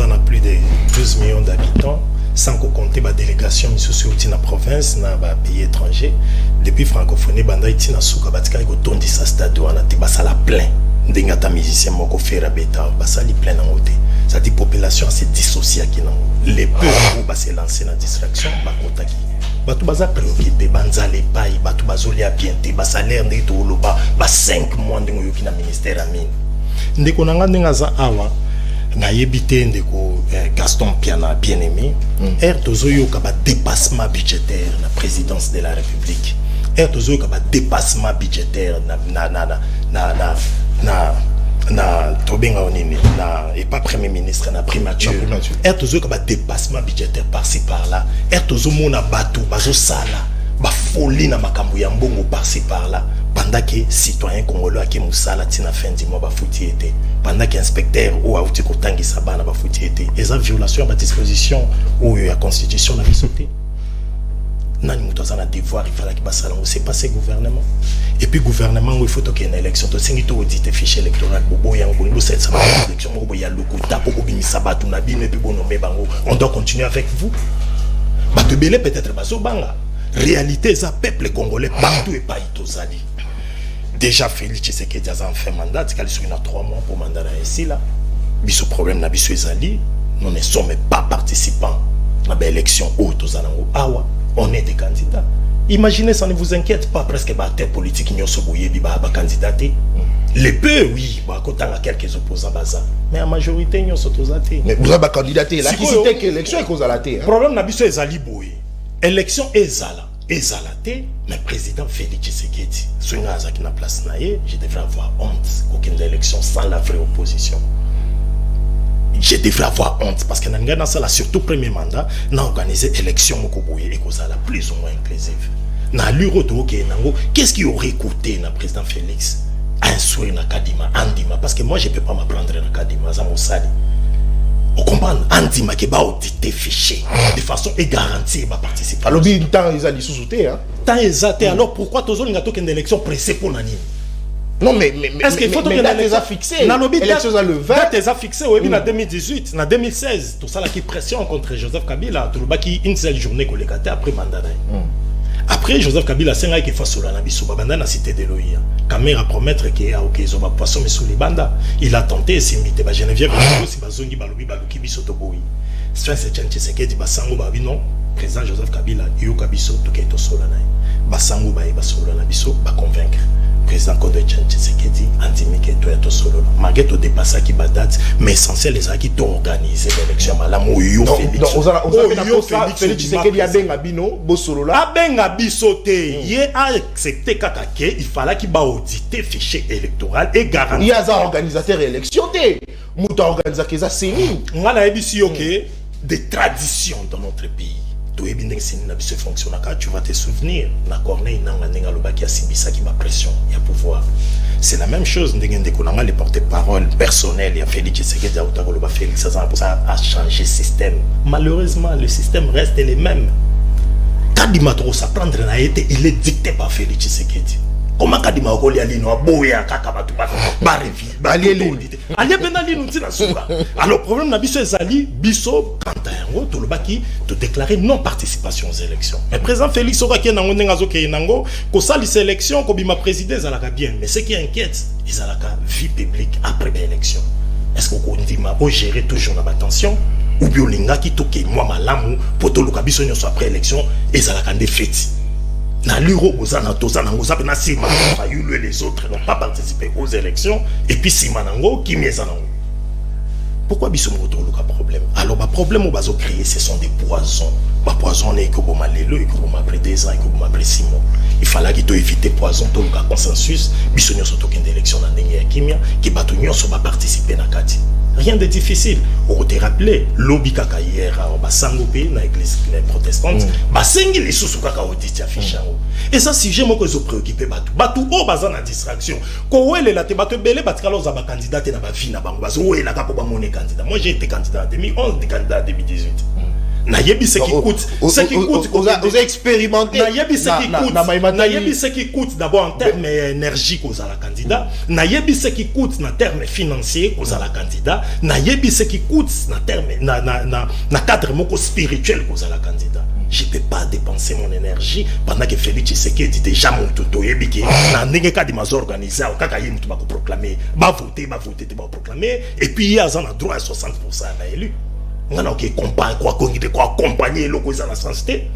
Speaker 2: a plus de 12 millions d'habitants sans compter la délégation de la province dans les pays étrangers depuis francophonie banda itina suka batika ko tondisa stade wana te basala plein ndengata musicien moko fera beta basali plein na ngote ça dit population s'est dissociée qui non les peuples va se lancer dans distraction bakotaki batu baza préoccupé banzale pai batu bazoli a bien te ba salaire ndé to loba ba 5 mois ndingo yoki na ministère ya mine ndeko nanga ndenga za awa na yebite ndeko Gaston Piana bien aimé tozo yoka ba dépassement budgétaire na présidence de la République tozo yoka ba dépassement budgétaire na tobenga onini na et pas premier ministre na primature tozo yoka ba dépassement budgétaire par-ci par-là tozo mona batu bazo sala ba folie na makambo ya mbongo par-ci par-là pendant que citoyen congolais qui musala tina fin du mois ba fouti été pendant que inspecteur ou auti ko tangisa bana ba fouti été et ça violation ba disposition ou ya constitution na bisoté nani muto za na devoir il fallait que ba salon c'est pas ce gouvernement et puis gouvernement il faut que une élection to singi to auditer fichier électoral bobo yango ndo cette élection bobo ya lokuta poko bimisa batu na bino et puis bonomé bango on doit continuer avec vous ba te belé peut-être baso banga réalité ça peuple congolais partout et pas itozali déjà Félix Tshisekedi a fait mandat il y a 3 mois pour mandat ici là biso problème na biso ezali nous ne sommes pas participants à l'élection autozalango awa on est des candidats. Imaginez, ça ne vous inquiète pas, presque bah terre politique n'y a soboyé biba candidaté. Les peu oui, bah quand on a quelques opposants baza, mais la majorité n'y a s'autosaté.
Speaker 1: Mais vous avez candidaté, la qui c'était que l'élection est cause à la terre.
Speaker 2: Problème n'a biso ezali boy. Élection ezala, ezalaté, mais président Félix Tshisekedi, ce n'a qui n'a place naie, je devrais avoir honte qu'aucune élection sans la vraie opposition. Je devrais avoir honte parce que dans ça surtout premier mandat n'a organisé élection mokoboye et cause la plus ou moins inclusive na luro to ke nango qu'est-ce qui aurait coûté na président Félix un soir na kadima andima parce que moi je peux pas m'apprendre na kadima za mosali on comprend andima ke ba auditer fichier de façon et garantir ma participation
Speaker 1: alors bien temps ils a dit sous-souté hein
Speaker 2: temps exact alors pourquoi tozo linga to ken élection pressée pour nani.
Speaker 1: Non mais
Speaker 2: est-ce qu'il faut que
Speaker 1: les a fixé
Speaker 2: l'élection à le 20 date a fixé oui en 2018 en 2016 tout ça là qui pression contre Joseph Kabila tout le baki une seule journée collecté après mandat après Joseph Kabila c'est là qu'il faut sur la biso banda na cité de Loïa caméra promettre que OK ils ont poisson mais sous les bandas il a tenté s'imiter ba Geneviève si bazongi balobi baluki biso to boyi c'est Tshisekedi basango ba non président Joseph Kabila yo kabiso to keto sola na basango ba sola na biso ba convaincre président Kodo Tshisekedi antimike to eto solo malgré to dépasser qui badate mais essentiel les qui to organiser l'élection malamu yo Félix
Speaker 1: donc Félix Tshisekedi a benga bino bo solo là
Speaker 2: a benga bisoté yé a accepté katake il fallait qu'il ba auditer fichier électoral et garantir
Speaker 1: il y a un organisateur élection té muto organisateur que ça c'est
Speaker 2: ngala ebisi OK des traditions dans notre pays. Tu vas te souvenir, na Corneille Nanganenga Lobaki a Sibisa qui m'a pression, il y a pouvoir. C'est la même chose, les porte-parole personnels, il y a Félix Tshisekedi Aoutagoloba Félix ça a changé le système. Malheureusement, le système reste le même. Quand il m'a trop s'apprendre, il est dicté par Félix Tshisekedi. comment kadima okoli alino aboya kaka batu ba revi ali bena lino tina suka. Alors problème na biso ezali biso quand yango to lobaki to déclarer non participation aux élections. Mais président Félix Okaki nango ndengazo ke nango ko sali sélection ko bima président ezalaka bien, mais ce qui inquiète ezalaka vie publique après l'élection. Est-ce qu'on ndima o gérer toujours na attention ou bien linga ki toke moi malamu poto lukabiso nyoso après élection ezalaka nde feti. Na liro bozana tozana ngoza pe na sima fayulu et les autres n'ont pas participé aux élections et puis sima nango qui mieza nango. Pourquoi biso moto luka problème? Alors ba problème au bazo créer ce sont des poisons. Ba poison ne ko boma lelo et ko boma après 2 ans et ko boma après 6 mois. Il fallait qu'il éviter poison to luka consensus biso nyoso token d'élection na ndenge ya kimia ki bato nyoso ba participer na kati. Rien de difficile. On te rappelé, lobby kaka hier à Basangope, dans l'église protestante, Basengi les sous kaka audit affiché. Et ça, si j'ai moi que je préoccupé Batou. Batou, oh, bazan la distraction. Quand elle est là, tu vas te belé, parce que alors, ça va candidat et na ba vie na bango. Bazo, elle a pas pour mon candidat. Moi, j'ai été candidat en 2011, des candidats en 2018. Nayebi ce qui coûte,
Speaker 1: vous avez expérimenté.
Speaker 2: Nayebi ce qui coûte d'abord en termes énergiques aux la candidat. Nayebi ce qui coûte en termes financiers aux la candidat. Nayebi ce qui coûte en termes na cadre moko spirituel aux la candidat. Je ne peux pas dépenser mon énergie pendant que Félix Tshisekedi déjà mon toto yebiki na ndenge ka di mazo organiser au kaka yemu ba ko proclamer ba voter ba proclamer et puis il y a un droit à 60% à élu. On a accompagner le président de la santé.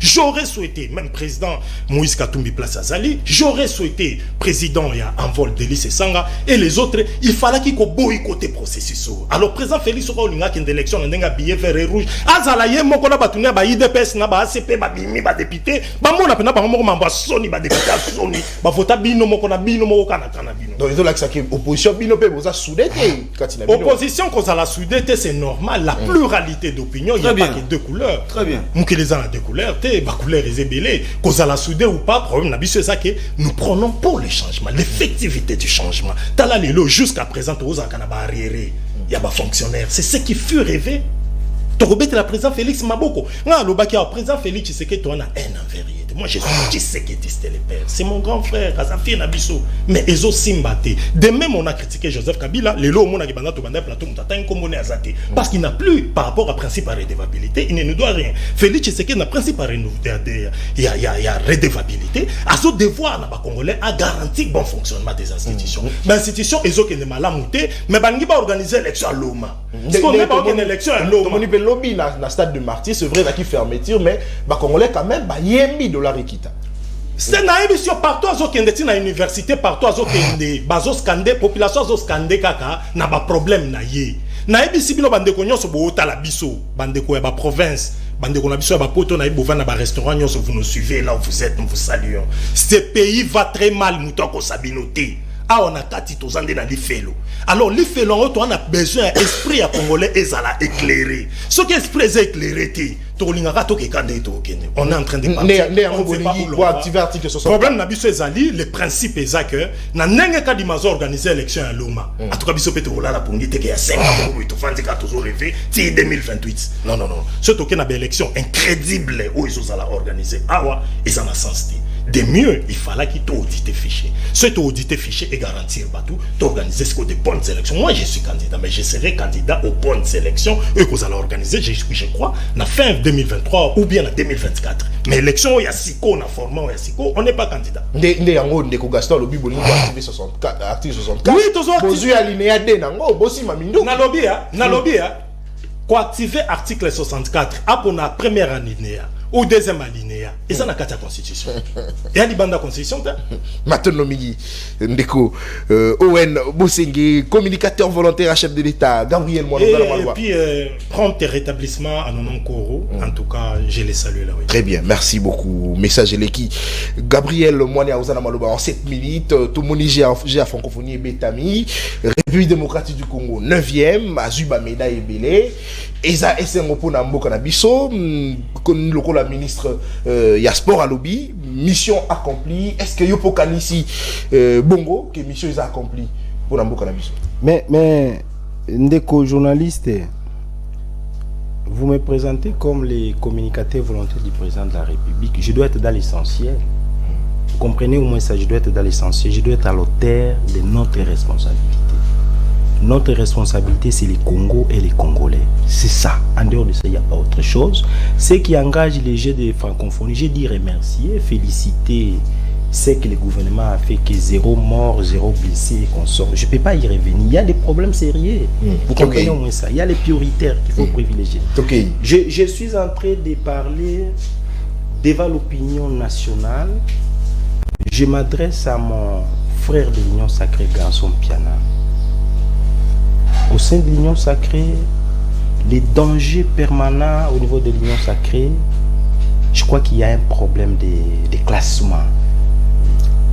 Speaker 2: J'aurais souhaité, même président Moïse Katumbi Place Azali, j'aurais souhaité, président il y a un vol d'Élysée Sanga et les autres, il fallait qu'il boycotte le processus. Alors, président Félix Olinga qui est d'élection, il y a un billet vert et rouge. Azalaye, mon collègue Batounia, IDPS, ACP, Bimi, député, Bamona, Bamona, Sony, député, Sony, Bafota Bino, Mokona Bino, Mokana Bino.
Speaker 1: Donc, il y a l'opposition Bino, vous avez soudé.
Speaker 2: Opposition, quand ça la soudé, c'est normal, la pluralité d'opinion, il n'y a pas que 2 couleurs.
Speaker 5: Très bien.
Speaker 2: Nous qui les avons 2 couleurs, ma couleur est ébélée. Qu'on a la soudé ou pas, problème, c'est ça que nous prenons pour le changement, l'effectivité du changement. Tala lelo jusqu'à présent, il y a des fonctionnaires. C'est ce qui fut rêvé. Tu rebêtes la président Félix Maboko. Le président Félix, c'est que tu en as un en vérité. Moi, je suis séquetiste les pères. C'est mon grand frère, Azafi Nabiso. Mais Ezo Simbate. De même, on a critiqué Joseph Kabila. Les lots, on a gagné le plateau, on a Azate. Parce qu'il n'a plus, par rapport à principe à redevabilité, il ne nous doit rien. Félix, c'est qu'il a principe à redevabilité. Il y a redevabilité. À ce devoir, n'a pas congolais à garantir le bon fonctionnement des institutions. Mais l'institution, Ezo qui n'est pas là, mais il va organiser l'élection à Loma. Parce qu'on n'est pas une élection à Loma.
Speaker 1: Lobby na stade de Martyr, c'est vrai qu'il fermeture, mais bah congolais quand même bah yemi $.
Speaker 2: C'est une émission partout à Zokende, à l'université, partout à Zokende, bazo scandé, population zo scandé kaka, n'a pas problème na yé. Na ebisi bino bandeko nyonso bo ota la biso, bandeko ya ba province, bandeko na biso ya ba poto na ibova na ba restaurant nyonso, vous nous suivez là où vous êtes, nous vous saluons. Ce pays va très mal, moutoko sabinoté. Ah, on a kati tozande na lifelo. Alors lifelo on a besoin d'esprit à congolais ezala éclairé. Ce qui esprit est éclairé on est en train de partir.
Speaker 1: Pour activer l'article 64.
Speaker 2: Le problème nabiso ezali, le principe est que na nenge ka di mazo organiser l'élection à Loma. En tout cas biso peut vola la pongite que ya 5 ans pour tout fandi ka toujours rêver ti 2028. Non. Ce token na élection incrédible où ils ont organiser. Awa ils en a sens. De mieux, il fallait qu'il t'audite fichier. Ce t'audite fichier et garantir partout, t'organiser ce que des bonnes élections. Moi, je suis candidat, mais je serai candidat aux bonnes élections et que vous allez organiser, je crois, la fin 2023 ou bien en 2024. Mais l'élection, il y a SICO, on a formé, il y a SICO, on n'est pas candidat.
Speaker 1: Ndeko Gaston, lobby boni activé 64, article 64.
Speaker 2: Oui, toujours activé.
Speaker 1: Bozu alinéa D, nango, bossi mamindo.
Speaker 2: Na lobby, quoi activer article 64, à pour la première alinéa. Au deuxième alinéa, et ça n'a qu'à la constitution. Et à l'ibanda constitution,
Speaker 1: maintenant, Ndeko, Owen Bosengue, communicateur volontaire à chef de l'État, Gabriel Moinou.
Speaker 2: Et puis, prompt rétablissement à Nonon Koro. En tout cas, je les salue là. Oui.
Speaker 1: Très bien, merci beaucoup. Message Leki. Gabriel Moinou Ozana Maloba en 7 minutes. Tout le monde j'ai à francophonie et Betami. République démocratique du Congo, 9e. Azuba Meda et Belé. Eza Essengopo Nambo Kanabiso. Le la ministre Yaspor Alobi, mission accomplie. Est-ce que Yopo Kanisi Bongo, que mission est accomplie pour Nambo Kanabiso?
Speaker 4: Mais Ndeko journaliste, Vous me présentez comme les communicateurs volontaires du président de la République. Je dois être dans l'essentiel. Vous comprenez au moins ça, je dois être dans l'essentiel. Je dois être à l'auteur de notre responsabilité. Notre responsabilité, c'est les Congos et les Congolais. C'est ça. En dehors de ça, il n'y a pas autre chose. Ce qui engage les jeux de francophonie, j'ai dit remercier, féliciter ce que le gouvernement a fait, que 0 mort, 0 blessé et consort. Je ne peux pas y revenir. Il y a des problèmes sérieux. Vous comprenez au moins ça. Il y a les prioritaires qu'il faut privilégier. Je suis en train de parler devant l'opinion nationale. Je m'adresse à mon frère de l'Union Sacrée, Garçon Piana. Au sein de l'Union Sacrée, les dangers permanents au niveau de l'Union Sacrée, je crois qu'il y a un problème de classement.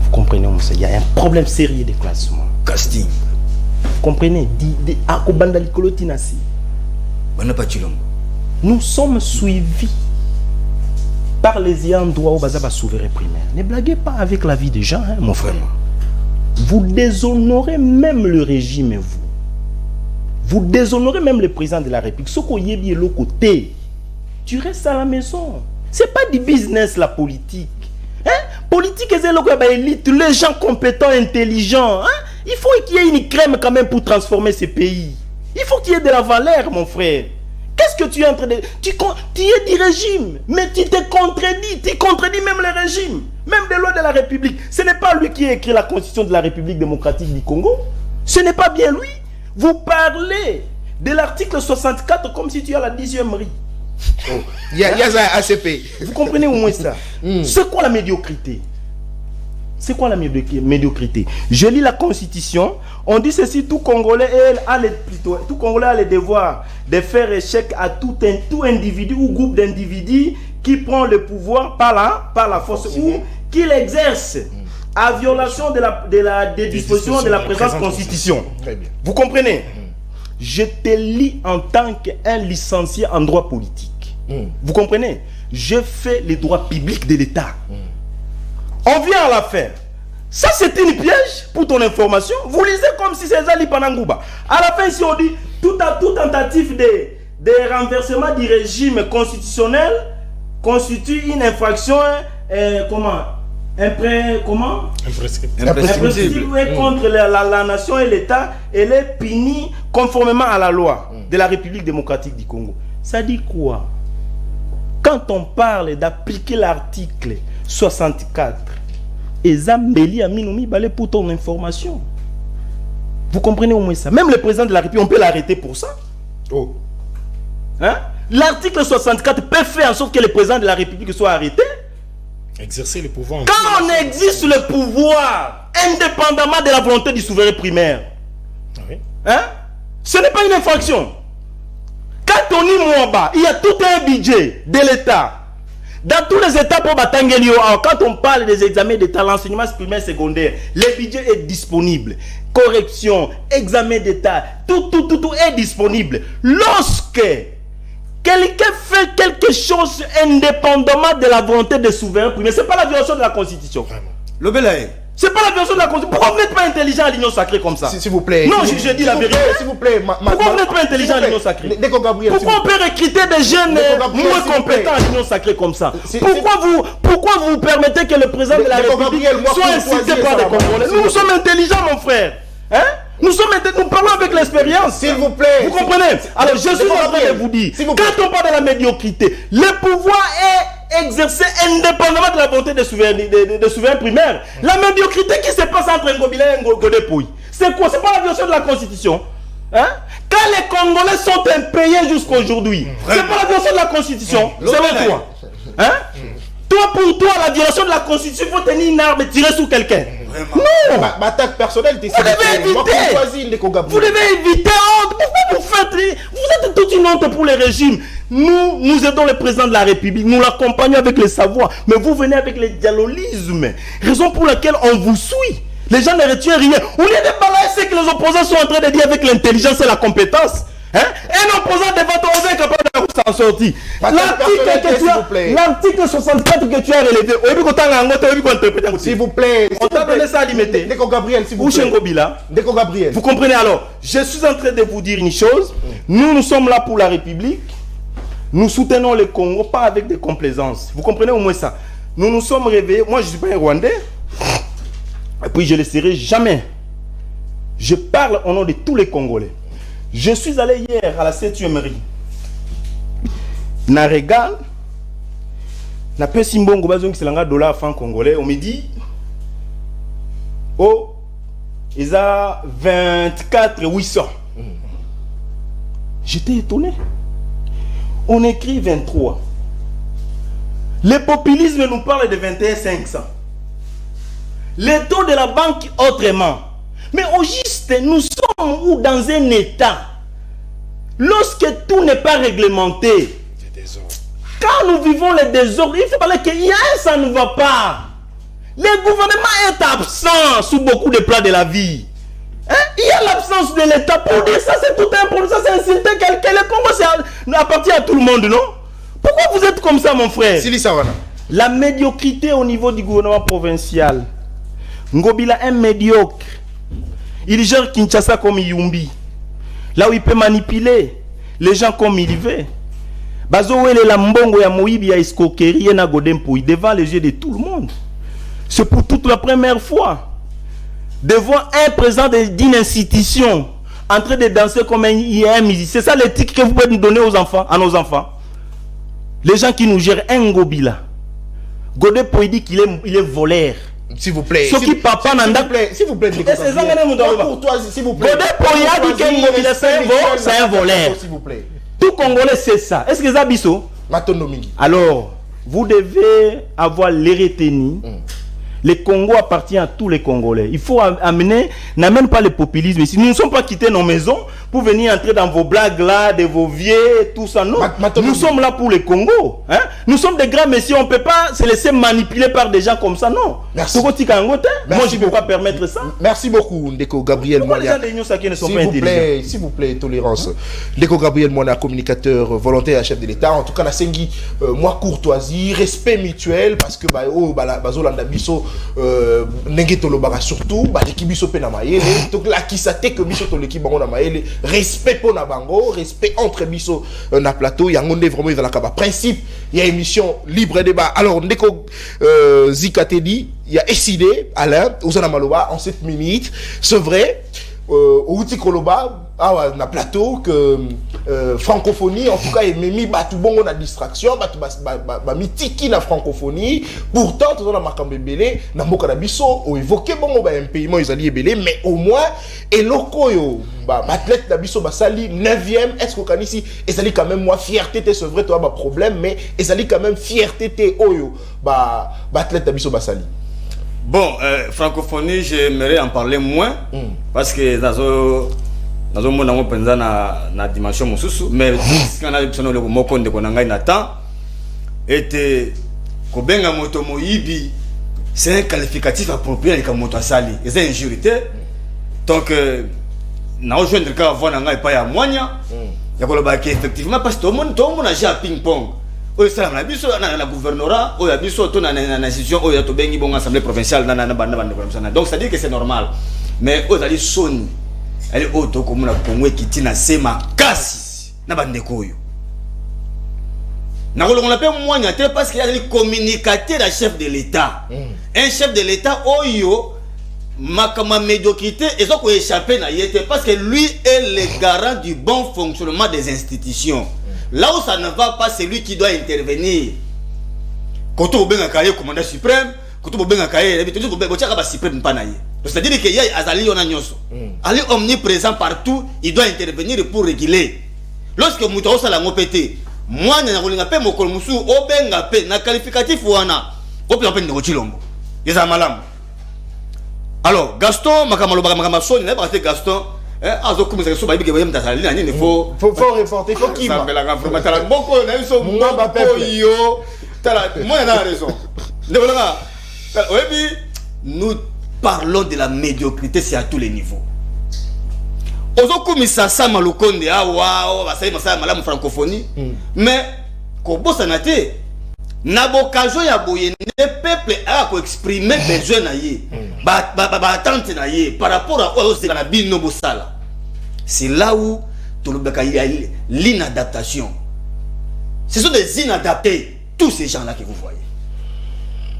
Speaker 4: Vous comprenez, il y a un problème sérieux de classement.
Speaker 5: Casting.
Speaker 4: Vous comprenez? Nous sommes suivis par les ayants droit au bazar souverain primaire. Ne blaguez pas avec la vie des gens, hein, mon frère. Vous déshonorez même le régime, vous. Vous déshonorez même le président de la République. Ce qu'on y est bien le côté, tu restes à la maison. C'est pas du business la politique. Hein? Politique c'est l'élite, les gens compétents, intelligents. Hein? Il faut qu'il y ait une crème quand même pour transformer ce pays. Il faut qu'il y ait de la valeur, mon frère. Qu'est-ce que tu es en train de... Tu es du régime, mais tu te contredis. Tu contredis même le régime, même des lois de la République. Ce n'est pas lui qui a écrit la constitution de la République démocratique du Congo. Ce n'est pas bien lui. Vous parlez de l'article 64 comme si tu as la 10e riz.
Speaker 1: Il y a ça ACP.
Speaker 4: Vous comprenez au moins ça? C'est quoi la médiocrité? C'est quoi la médiocrité? Je lis la Constitution. On dit ceci: tout Congolais a le devoir de faire échec à tout individu ou groupe d'individus qui prend le pouvoir par la force ou qui l'exerce à violation des dispositions de la présente Constitution.
Speaker 1: Très bien.
Speaker 4: Vous comprenez? Je te lis en tant qu'un licencié en droit politique. Vous comprenez? Je fais les droits publics de l'État. On vient à la fin. Ça, c'est une piège pour ton information. Vous lisez comme si c'est Zali Panangouba. À la fin, si on dit toute tentative de renversement du régime constitutionnel constitue une infraction imprescriptible contre la nation et l'État, elle est punie conformément à la loi de la République démocratique du Congo. Ça dit quoi? Quand on parle d'appliquer l'article 64, et Zambeli a mis balai pour ton information. Vous comprenez au moins ça? Même le président de la République, on peut l'arrêter pour ça. Hein? L'article 64 peut faire en sorte que le président de la République soit arrêté.
Speaker 2: Exercer le pouvoir.
Speaker 4: Quand on exerce le pouvoir indépendamment de la volonté du souverain primaire, hein? Ce n'est pas une infraction. Quand Tony Mwamba, il y a tout un budget de l'État. Dans tous les États pour Batangelio, quand on parle des examens d'État, l'enseignement primaire secondaire, le budget est disponible. Correction, examen d'État, tout est disponible. Lorsque quelqu'un fait quelque chose indépendamment de la volonté des souverains primaires, ce n'est pas la violation de la Constitution.
Speaker 5: Le Belaï.
Speaker 4: C'est pas la violation de la Constitution. Pourquoi vous n'êtes pas intelligent à l'Union Sacrée comme ça?
Speaker 1: S'il vous plaît.
Speaker 4: Non, je dis la vérité.
Speaker 1: S'il vous plaît.
Speaker 4: Pourquoi vous n'êtes pas intelligent à l'Union Sacrée? Pourquoi on peut recruter des jeunes moins compétents à l'Union Sacrée comme ça? Pourquoi vous permettez que le président de la République soit incité par des Congolais? Nous sommes intelligents, mon frère. Hein? Nous parlons avec l'expérience.
Speaker 1: S'il vous plaît.
Speaker 4: Vous comprenez? Alors, je suis en train de vous dire, quand on parle de la médiocrité, le pouvoir est exercé indépendamment de la volonté des souverains primaires. La médiocrité qui se passe entre Ngobila et Ngodepoui, c'est quoi? C'est pas la violation de la Constitution. Hein? Quand les Congolais sont impayés jusqu'à aujourd'hui, c'est pas la violation de la Constitution. Selon toi. Hein? Toi, pour toi, la violation de la Constitution, il faut tenir une arme et tirer sur quelqu'un. Non!
Speaker 1: Ma attaque personnelle,
Speaker 4: vous devez éviter. Vous devez éviter. Pourquoi vous faites? Vous êtes toute une honte pour les régimes. Nous aidons le président de la République. Nous l'accompagnons avec le savoir. Mais vous venez avec le dialogisme. Raison pour laquelle on vous suit. Les gens ne retiennent rien. Au lieu de balayer ce que les opposants sont en train de dire avec l'intelligence et la compétence. Hein? Un opposant devant toi, on est capable de s'en sortir. L'article 64 que tu as relevé,
Speaker 1: s'il vous plaît.
Speaker 4: On t'a donné ça à limiter.
Speaker 1: Déco Gabriel, s'il vous plaît. Déco Gabriel.
Speaker 4: Vous comprenez alors? Je suis en train de vous dire une chose. Nous sommes là pour la République. Nous soutenons le Congo, pas avec des complaisances. Vous comprenez au moins ça? Nous nous sommes réveillés. Moi, je ne suis pas un Rwandais. Et puis, je ne le serai jamais. Je parle au nom de tous les Congolais. Je suis allé hier à la 7e rue. Na regarde. Na pe simbongo bazong selanga dollar franc congolais. On me dit. Oh. Ils ont 24 800. J'étais étonné. On écrit 23. Le populisme nous parle de 21 500. Les taux de la banque autrement. Mais au juste, nous sommes dans un état. Lorsque tout n'est pas réglementé. Quand nous vivons les désordres, il faut parler qu'il y a un, ça ne va pas. Le gouvernement est absent sous beaucoup de plans de la vie. Hein? Il y a l'absence de l'État pour dire ça, c'est tout un problème, ça c'est insulter quelqu'un. Le Congo, ça appartient à tout le monde, non? Pourquoi vous êtes comme ça, mon frère? La médiocrité au niveau du gouvernement provincial. Ngobila est médiocre. Il gère Kinshasa comme Yumbi. Là où il peut manipuler les gens comme il veut. Bazowele la mbongo ya moibi ya escroquerie na godempoui devant les yeux de tout le monde. C'est pour toute la première fois. Devant un président d'une institution en train de danser comme un musicien. C'est ça l'éthique que vous pouvez nous donner aux enfants, à nos enfants. Les gens qui nous gèrent un Ngobila. Godempoui dit qu'il est voleur.
Speaker 1: S'il vous plaît.
Speaker 4: Ce qui papa nanda.
Speaker 1: S'il vous plaît. S'il vous plaît.
Speaker 4: Godempoui a dit qu'un Ngobila c'est un voleur.
Speaker 1: S'il vous plaît.
Speaker 4: Tout Congolais c'est ça. Est-ce que ça biso? Alors, vous devez avoir les retenus. Le Congo appartient à tous les Congolais. Il faut amener, n'amène pas le populisme ici. Nous ne sommes pas quittés nos maisons pour venir entrer dans vos blagues là, de vos vieux, tout ça. Non. Nous sommes là pour le Congo. Hein? Nous sommes des grands messieurs. On ne peut pas se laisser manipuler par des gens comme ça. Non.
Speaker 1: Merci.
Speaker 4: Moi, je ne peux pas permettre ça.
Speaker 1: Merci beaucoup, Ndeko Gabriel Monia. S'il vous plaît, tolérance. Ndeko Gabriel Monia, communicateur volontaire, chef de l'État. En tout cas, la Sengi, moi, courtoisie, respect mutuel, parce que Bazolanda Bisso. Nenge tolobaka surtout l'équipe biso pe na mayele donc la kisate que biso to l'équipe bango na mayele respect pour na bango respect entre biso na plateau yango nde vraiment ezalaka ba principe il y a émission libre débat alors ndeko Zikateli il y a décidé Alain Ozana Maloba en 7 minutes c'est vrai au outil koloba na plateau que francophonie en tout cas memi batu bongo na distraction batu ba mitiki na francophonie pourtant tout na makambe belé na mboka na biso o évoquer bongo ba impayement ezali belé mais au moins eloko yo ba athlète na biso basali 9e est-ce que kanisi ezali quand même moi fierté c'est vrai toi ba problème mais ezali quand même fierté oyo ba athlète na biso basali.
Speaker 5: Bon, francophonie, j'aimerais en parler moins parce que dans un monde où on na dimension mususu, mais ce qu'on a dit le mot qu'on a Nathan était kobenga moto moyibi, c'est un qualificatif approprié avec moto sali, c'est injurité. Donc na rejoindre le cas avant n'anga pas ya moanya, ya koloba que effectivement parce que tout le monde a joué à ping pong. Oyo sala na biso na gouvernorat oyo biso to na institution oyo to bengi bon assemblée provinciale na banda comme ça donc ça dit que c'est normal mais oyo ali soni ali auto comme na Congo kiti na sema kasi na bandeko oyo na kolongola pe mwanya te parce qu'il y a le communicateur à chef de l'État un chef de l'État oyo makama médiocrité et ça ko échapper na yete parce que lui est le garant du bon fonctionnement des institutions. Là où ça ne va pas, c'est lui qui doit intervenir. Quand on a un commandant suprême, quand on a un suprême, c'est-à-dire qu'il y a Azali Onanyoso. Ali omniprésent partout, il doit intervenir pour réguler. Lorsque Moutao Salango pété, moi, je n'ai pas mon colmoussou, au bengape, na qualificatif ou ana, au peu de Chilombo. Ils ont malam. Alors, Gaston, Makamalo, il n'a pas été Gaston. Faut
Speaker 1: reporter, il faut qu'il
Speaker 5: moi raison. Nous parlons de la médiocrité, c'est à tous les niveaux. Francophonie, mais Nabokajo ya boye le peuple a exprimer besoin na ye attente na ye par rapport à la bino bosala. C'est là où il y a l'inadaptation. Ce sont des inadaptés, tous ces gens-là que vous voyez.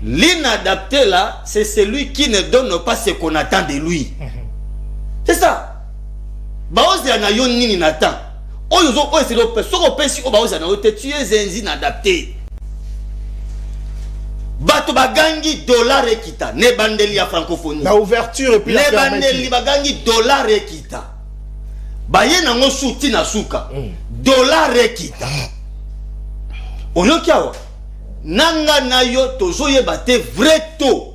Speaker 5: L'inadapté là, c'est celui qui ne donne pas ce qu'on attend de lui. C'est ça. Tu es inadapté. Bato bagangi dollar ekita ne bandeli ya francophonie.
Speaker 1: La ouverture et puis la fermeture.
Speaker 5: Ne bandeli bagangi dollar ekita. Baye nango suti na suka. Dollar ekita. Oyokiawa. Nanga na yo tozoye bate vrai to.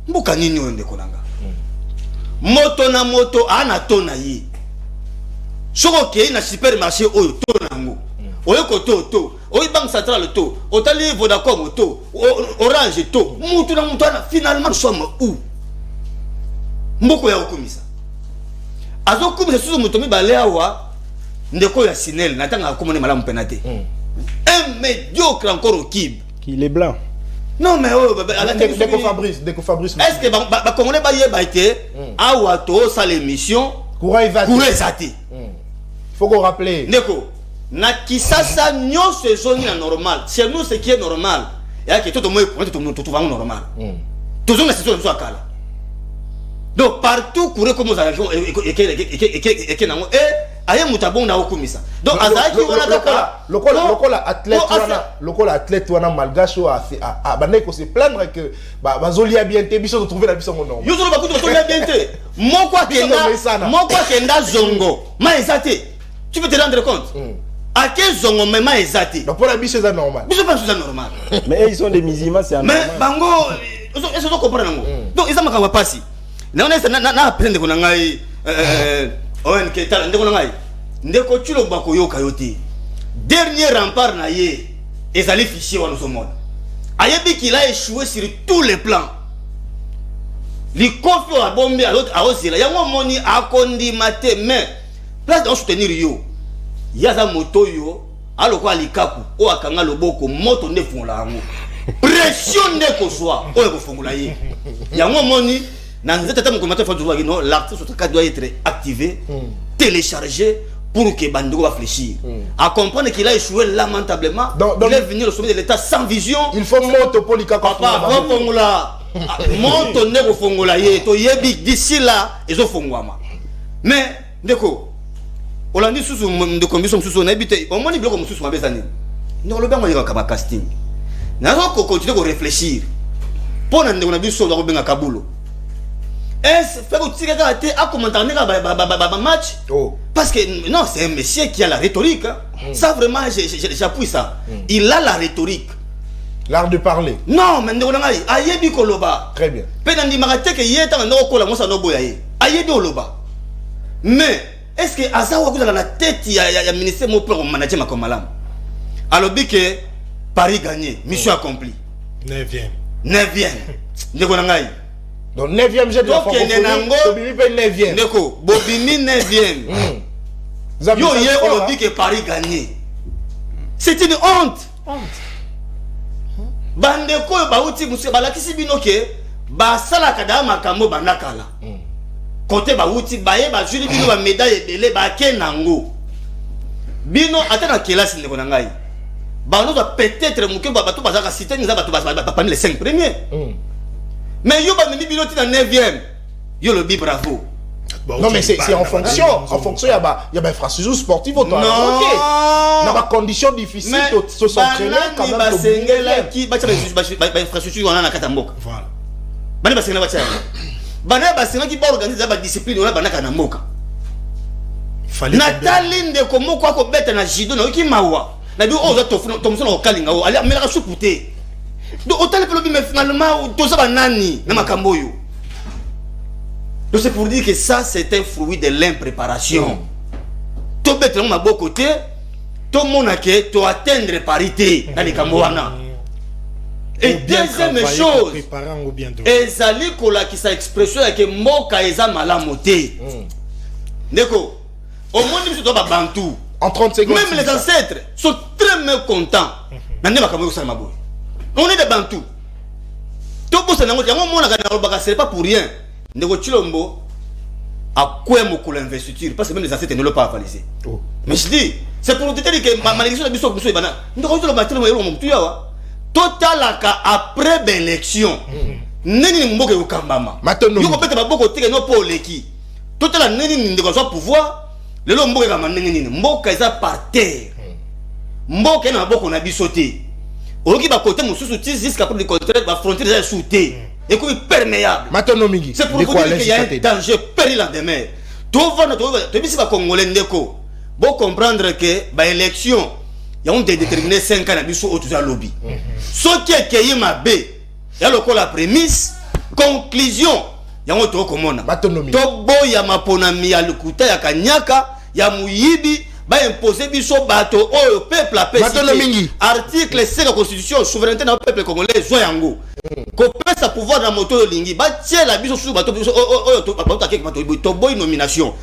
Speaker 5: Mbuka nini onde konanga. Moto na moto ana to na ye. Soko ke na supermarché oyo to nango. Oyeko to. Oyi banque centrale to. Otali Vodacom to. Orange to. Mutu na mutu ana finalement nous sommes où? Mboko ya okumisa. Azo kumisa suzu mutu mi balea wa ndeko ya Sinel natanga akomone malamu penate. Un médiocre encore au Kib.
Speaker 4: Il est blanc.
Speaker 5: Non mais oh
Speaker 1: Déco Fabrice.
Speaker 5: Est-ce que ba congolais ba yeba été awa to sa l'émission
Speaker 1: courant
Speaker 5: exaté.
Speaker 1: Faut qu'on rappelle.
Speaker 5: Ndeko na kisasa nyo saison na normal. Chez nous ce qui est normal. Ya que tout le tout va normal. Toujours la saison so akala. Donc partout courir comme aux agents et nango aye mutabon na okumisa. Donc azaki wana kaka
Speaker 1: lokola athlète wana malgache a bande ko se plaindre que bazoli a bien te biso de trouver la biso non.
Speaker 5: Yo zo bakuto to bien te. Moko kenda zongo. Ma ezate. Tu peux te rendre compte? À quel zongo ma ezate.
Speaker 1: Donc pour la biso c'est normal.
Speaker 5: Biso pas c'est normal.
Speaker 4: Mais ils sont des musulmans, c'est normal.
Speaker 5: Mais bango ils sont comprendre ngo. Donc ils amaka pasi. Na aprendre ko ngai on ke tala ndeko ngai ndeko chulo bako yoka yote dernier rempart na ye ezali fichier wa nous monde ayebi qu'il a échoué sur tous les plans li konfi wa bombe à l'autre a osila yango moni akondi mate mais place de soutenir yo yaza moto yo aloko alikaku o akanga loboko moto nde fungola yango pression nde ko soa o ko fungola ye yango moni l'artiste doit être activé, téléchargé pour que Bandego va fléchir. À comprendre qu'il a échoué lamentablement, il est venu au sommet de l'État sans vision.
Speaker 1: Il faut monter pour
Speaker 5: Papa, monte au Fongola, d'ici là, ils ont Fongwama. Mais, Ndeko, on a dit sous de commission sous son habité, au moins il bloque sous son abésani. Non, le bain, il y a un casting. Nous allons continuer à réfléchir. Pour nous, on a vu sur le Kaboul. Est-ce que vous avez à commenter un match? Parce que non, c'est un monsieur qui a la rhétorique. Ça vraiment, j'appuie ça. Il a la rhétorique.
Speaker 1: L'art de parler.
Speaker 5: Non, mais nous avons ayebi koloba.
Speaker 1: Très bien.
Speaker 5: Penandi magate que yeta no kola mosa no boyaye. Ayebi oloba. Mais est-ce que azawa ku dans la tête ya ministère mo pour manager makomalam. Alors que Paris gagné, mission accomplie. 9e. Ndeko nangai.
Speaker 1: Donc 9e jet de la francophonie, Bobimi paye 9e.
Speaker 5: Neko, Bobimi 9e. Yo ye on dit que Paris gagné. C'est une honte. Bandeko bauti musi balakisi binoke ba sala kada makambo banakala. Côté bauti baye ba juli bino ba médaille belé ba kenango. Bino atana kelasi ndeko nangai. Ba no peut-être muke ba bato bazaka cité nza bato ba parmi les 5 premiers. Mais yo ba mini biloti na 9e. Yo le bi bravo.
Speaker 1: Non mais c'est en fonction, il y a des infrastructures sportives autant.
Speaker 5: Non.
Speaker 1: Dans des conditions difficiles se s'entraîner quand même.
Speaker 5: Basengela qui ba infrastructure on a na katamboka.
Speaker 2: Voilà.
Speaker 5: Bani basengela ba tsa. Bani basengela qui ba organiser ba discipline on a banaka na mboka.
Speaker 2: Fallait
Speaker 5: Nathalie ndeko moko ko beta na judo na ki mawa. Na bi oza to muso na kalinga o ali amela supute. Donc autant le problème mais finalement tout ça banani na makambo yo. Donc c'est pour dire que ça c'est un fruit de l'impréparation. To beta na bon côté, to monake to atteindre parité dans les kamboana. Et deuxième chose, ezali kola qui sa expression que mboka eza malamoté. Ndeko, au monde nous doit bantu.
Speaker 1: En 30 secondes.
Speaker 5: Même les ancêtres sont très mécontents. Nande makambo ça maboy. On est des bantous. Tout pour ça, c'est pas pour rien. Ndeko Chilombo a quoi mon investiture parce que même les ancêtres ne l'ont pas avalisé. Mais je dis, C'est pour te dire que ma élection de biso biso bana. Ndoko to battre mo yelo mo tuya wa. Totalaka après l'élection. Neni mboke ukambama. Yoko pete baboko teke no po leki. Totala neni ndeko so pouvoir. Lelo mboke kama neni mboka eza par terre. Mboka na boko na biso te. Oki ba côté mususu ti jusqu'à pour le contraire ba frontière est sous-té. Et comme perméable. C'est pour vous dire qu'il y a un danger péril en demeure. Tout va notre tu si ba congolais ndeko. Bon comprendre que ba élection il y a un déterminé 5 ans na biso au tuza lobby. Ce qui est qu'il y a ma B. Il y a le la prémisse, conclusion. Il y a un autre commande. Tobo ya maponami ya lukuta ya kanyaka ya muyibi ba imposer biso bato au peuple a article 5 de la constitution souveraineté dans le peuple congolais zoyango. Ko pesa pouvoir na moto lingi ba tie la biso sous bato biso tobo nomination.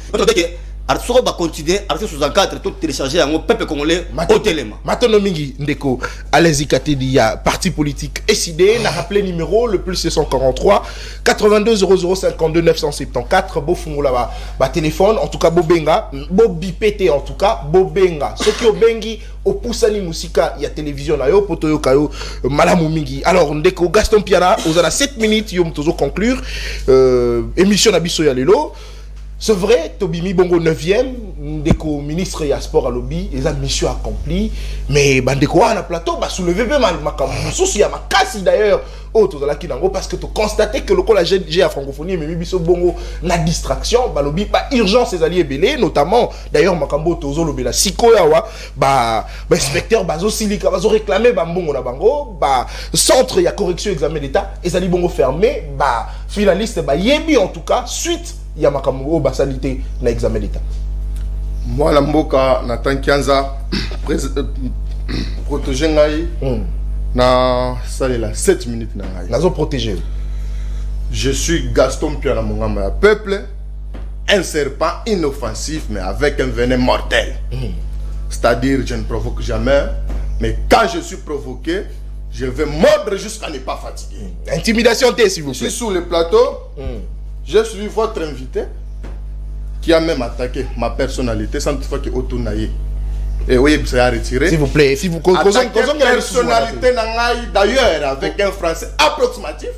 Speaker 5: Article va continuer, article 64, tout télécharger en peuple congolais au téléma.
Speaker 1: Maintenant, Mingi, Ndeko, allez-y, il y a parti politique SID, n'a rappelé numéro, le plus c'est 143, 82 00 52 974, beau fungola, ba téléphone, en tout cas, Bobenga, Bobipete, en tout cas, Bobenga. Ce qui est au Bengi, au Poussani Musika, il y a télévision, là, Potoyo Kayo, Malamu Mingi. Alors, Ndeko, Gaston Piana, vous avez 7 minutes, yom tozo conclure, émission Nabiso Yalelo. C'est vrai, Tobimi Bongo 9e, Ndeko ministre ya sport à lobby, ils ont mission accomplie, mais Bandeko à la plateau, bah soulever même ma souci à ma casse d'ailleurs, autour de la Kinango, parce que tu constates que le collège G à francophonie, mais Biso Bongo, la distraction, bah lobby, bah urgence ses alliés belés, notamment, d'ailleurs, Makambo Tozo lobby la Siko Yawa, bah inspecteur Bazo Silika, Bazo réclamé, bah Bongo na Bango, bah centre, il y a correction examen d'état, et Zali Bongo fermé, bah finaliste, bah Yebi en tout cas, suite. Il y a ma basalité na examen d'état.
Speaker 6: Moi la mboka Nathan Kianza protéger ngai na salela 7 minutes na ngai.
Speaker 1: Nazo protéger.
Speaker 6: Je suis Gaston Piana Mongamba peuple, un serpent inoffensif mais avec un venin mortel. C'est-à-dire je ne provoque jamais, mais quand je suis provoqué, je vais mordre jusqu'à ne pas fatiguer.
Speaker 1: Intimidation T s'il vous plaît.
Speaker 6: Je suis sur le plateau. Je suis votre invité qui a même attaqué ma personnalité sans toutefois qu'il autournaille. Et oui, ça a retiré.
Speaker 1: S'il vous plaît, si vous
Speaker 6: attaquez personnalité d'ailleurs avec un français approximatif.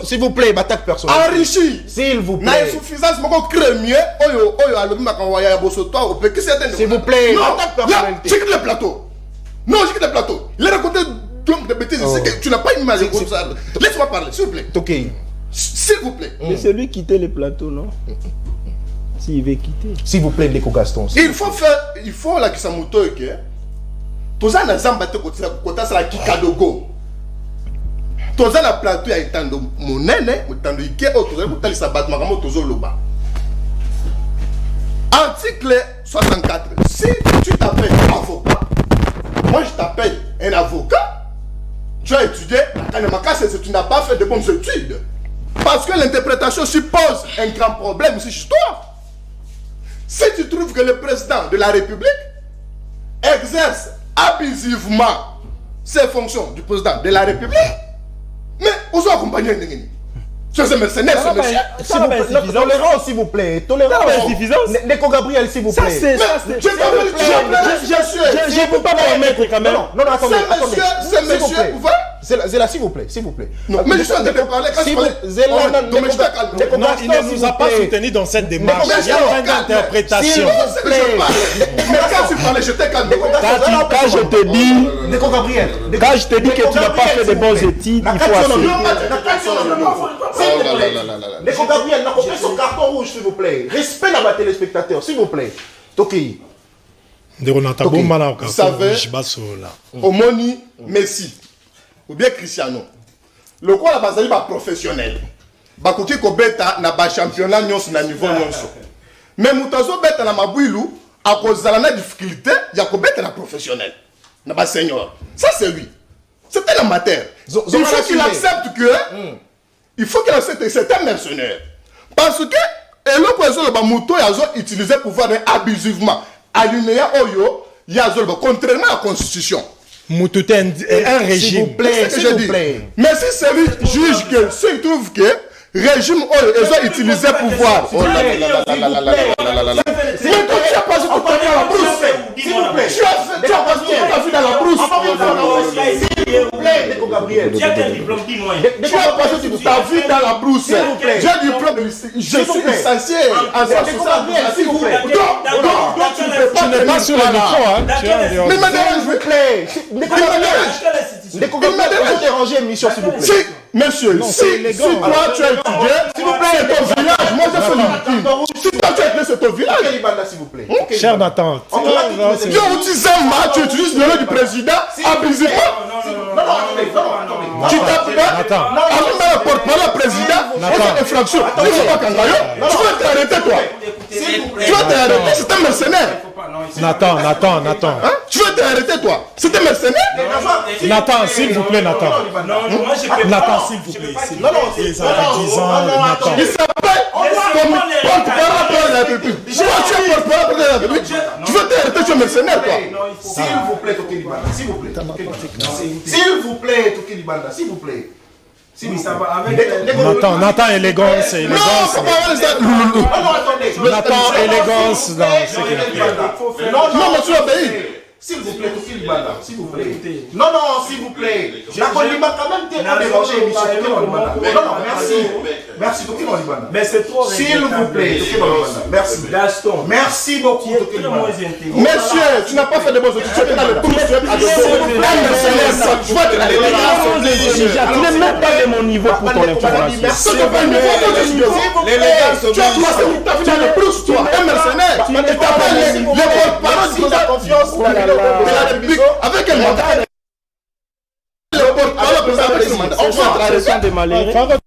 Speaker 1: S'il vous plaît, attaque personnalité.
Speaker 6: Enrichi.
Speaker 1: S'il vous plaît.
Speaker 6: Na insuffisance, mon crémier. Oyo alobi makawaya ya bosoto au peut que c'est.
Speaker 1: S'il vous plaît,
Speaker 6: attaque personnalité. J'ai quitté le plateau. Non, j'ai quitté le plateau. Il a raconté donc des bêtises. Que tu n'as pas imagé comme ça. Laisse-moi parler, s'il vous plaît.
Speaker 1: OK.
Speaker 6: S'il vous plaît.
Speaker 4: Mais c'est lui qui quitter le plateau, non? S'il veut quitter.
Speaker 1: S'il vous plaît, Ndeko Gaston.
Speaker 6: Il faut la kisamoto que toza na zamba te kota sala kikadogo. Toza na plateau ya itando monene, itando ike o toza kotalisa bat makamo tozo loba. Article 64. Si tu t'appelles avocat, moi je t'appelle un avocat. Tu as étudié, tu n'as pas fait de bonnes études. Parce que l'interprétation suppose un grand problème aussi chez toi. Si tu trouves que le président de la République exerce abusivement ses fonctions du président de la République, mais où sont accompagnés les c'est un mercenaire, ce monsieur.
Speaker 1: Tolérance, s'il vous plaît. Tolérance. Ndeko Gabriel, s'il vous plaît.
Speaker 6: Je
Speaker 4: ne peux pas me permettre quand même.
Speaker 1: Non, attendez.
Speaker 6: C'est monsieur,
Speaker 1: c'est là, s'il vous plaît, s'il vous plaît.
Speaker 6: Non, mais je suis en train de parler.
Speaker 2: Non, il ne nous a pas soutenu dans cette démarche. Il y a une interprétation.
Speaker 6: Mais quand tu parlais, je t'ai calmé.
Speaker 4: Quand je te dis, quand je te dis que tu n'as pas fait de bonnes études, il faut
Speaker 1: assurer. Ndeko Gabriel, n'a pas son carton rouge, s'il vous plaît. Respect à ma téléspectateur, s'il vous plaît. Toki.
Speaker 6: Vous savez, Omoni Messi ou bien Cristiano. Le quoi la base est professionnel. Bakoki ko beta na ba championnat nyonso na niveau nyonso. Mais mutazo beta na mabuilu à cause de la difficulté, il y a ko beta na professionnel. Na ba senior. Ça c'est lui. C'est un amateur. Il faut qu'il accepte que il faut qu'il accepte que c'est un mercenaire. Parce que et le président le bamuto yazo utilisé pouvoir abusivement. Alinéa oyo yazo contrairement à la constitution.
Speaker 2: Moutou est un régime.
Speaker 1: S'il vous plaît, s'il vous plaît.
Speaker 6: Mais si c'est lui juge que s'il trouve que régime oyo ils ont utilisé pouvoir. Mais toi tu as passé toute ta vie dans la brousse.
Speaker 1: S'il vous plaît.
Speaker 6: Tu as passé toute ta vie dans la brousse.
Speaker 1: S'il vous plaît, Neko Gabriel.
Speaker 4: Tu as quel diplôme, dis-moi.
Speaker 6: Tu as passé toute ta vie dans la brousse. J'ai un diplôme de lycée. Je suis licencié en sciences sociales.
Speaker 1: S'il vous plaît.
Speaker 6: Donc tu ne peux pas
Speaker 2: Tu n'es pas sur le micro, hein. Tu es en dehors.
Speaker 6: Mais il me dérange, s'il vous plaît.
Speaker 1: Neko Gabriel, vous dérangez émission, s'il vous plaît.
Speaker 6: Si, monsieur, si toi tu as étudié, s'il vous plaît, c'est ton village, moi je fais le meeting. Si toi tu as étudié, c'est ton village.
Speaker 1: S'il vous plaît.
Speaker 2: Cher Nathan.
Speaker 6: Yo, tu sais, tu utilises le nom du président abusivement. Tu t'appelles avant même porte-parole au président, on fait infraction. Tu ne pas Kangayo, tu vas t'arrêter toi. Tu vas t'arrêter, c'est un mercenaire.
Speaker 2: Nathan.
Speaker 6: Tu vas t'arrêter toi. C'est un mercenaire.
Speaker 2: Nathan, s'il vous plaît, Nathan. Nathan, s'il vous plaît. Les artisans, Nathan.
Speaker 6: Il s'appelle comme porte-parole de la République. Tu es porte-parole de la République. Tu vas t'arrêter, tu es mercenaire toi.
Speaker 1: S'il vous plaît, Tokeli Banda. S'il vous plaît. S'il vous plaît, Tokeli Banda. S'il vous plaît. Si ça va avec
Speaker 2: Nathan, élégance.
Speaker 6: Non, c'est pas vrai.
Speaker 2: Nathan, élégance dans ce qu'il a fait.
Speaker 6: Non, mais tu obéis.
Speaker 1: S'il vous plaît, Tokeli Banda. S'il vous plaît. Non, s'il vous plaît. Nakoli Banda, quand même, t'es pas dérangé, émission. Non, merci. Merci, Tokeli Banda.
Speaker 4: Mais c'est trop.
Speaker 1: S'il vous plaît, Tokeli Banda. Merci.
Speaker 4: Gaston.
Speaker 1: Merci beaucoup, Tokeli Banda.
Speaker 6: Monsieur, tu n'as pas fait de bonnes études. Tu es dans le tout, tu es à deux. Tu vas te
Speaker 4: Tu n'es même pas de mon niveau pour ton information.
Speaker 6: Merci. Tu as passé toute ta vie dans le plus, toi, un mercenaire. Tu t'appelles les porte-parole qui ont confiance de la République avec un mandat. Le porte-parole, avec un mandat. On va
Speaker 4: de malheureux.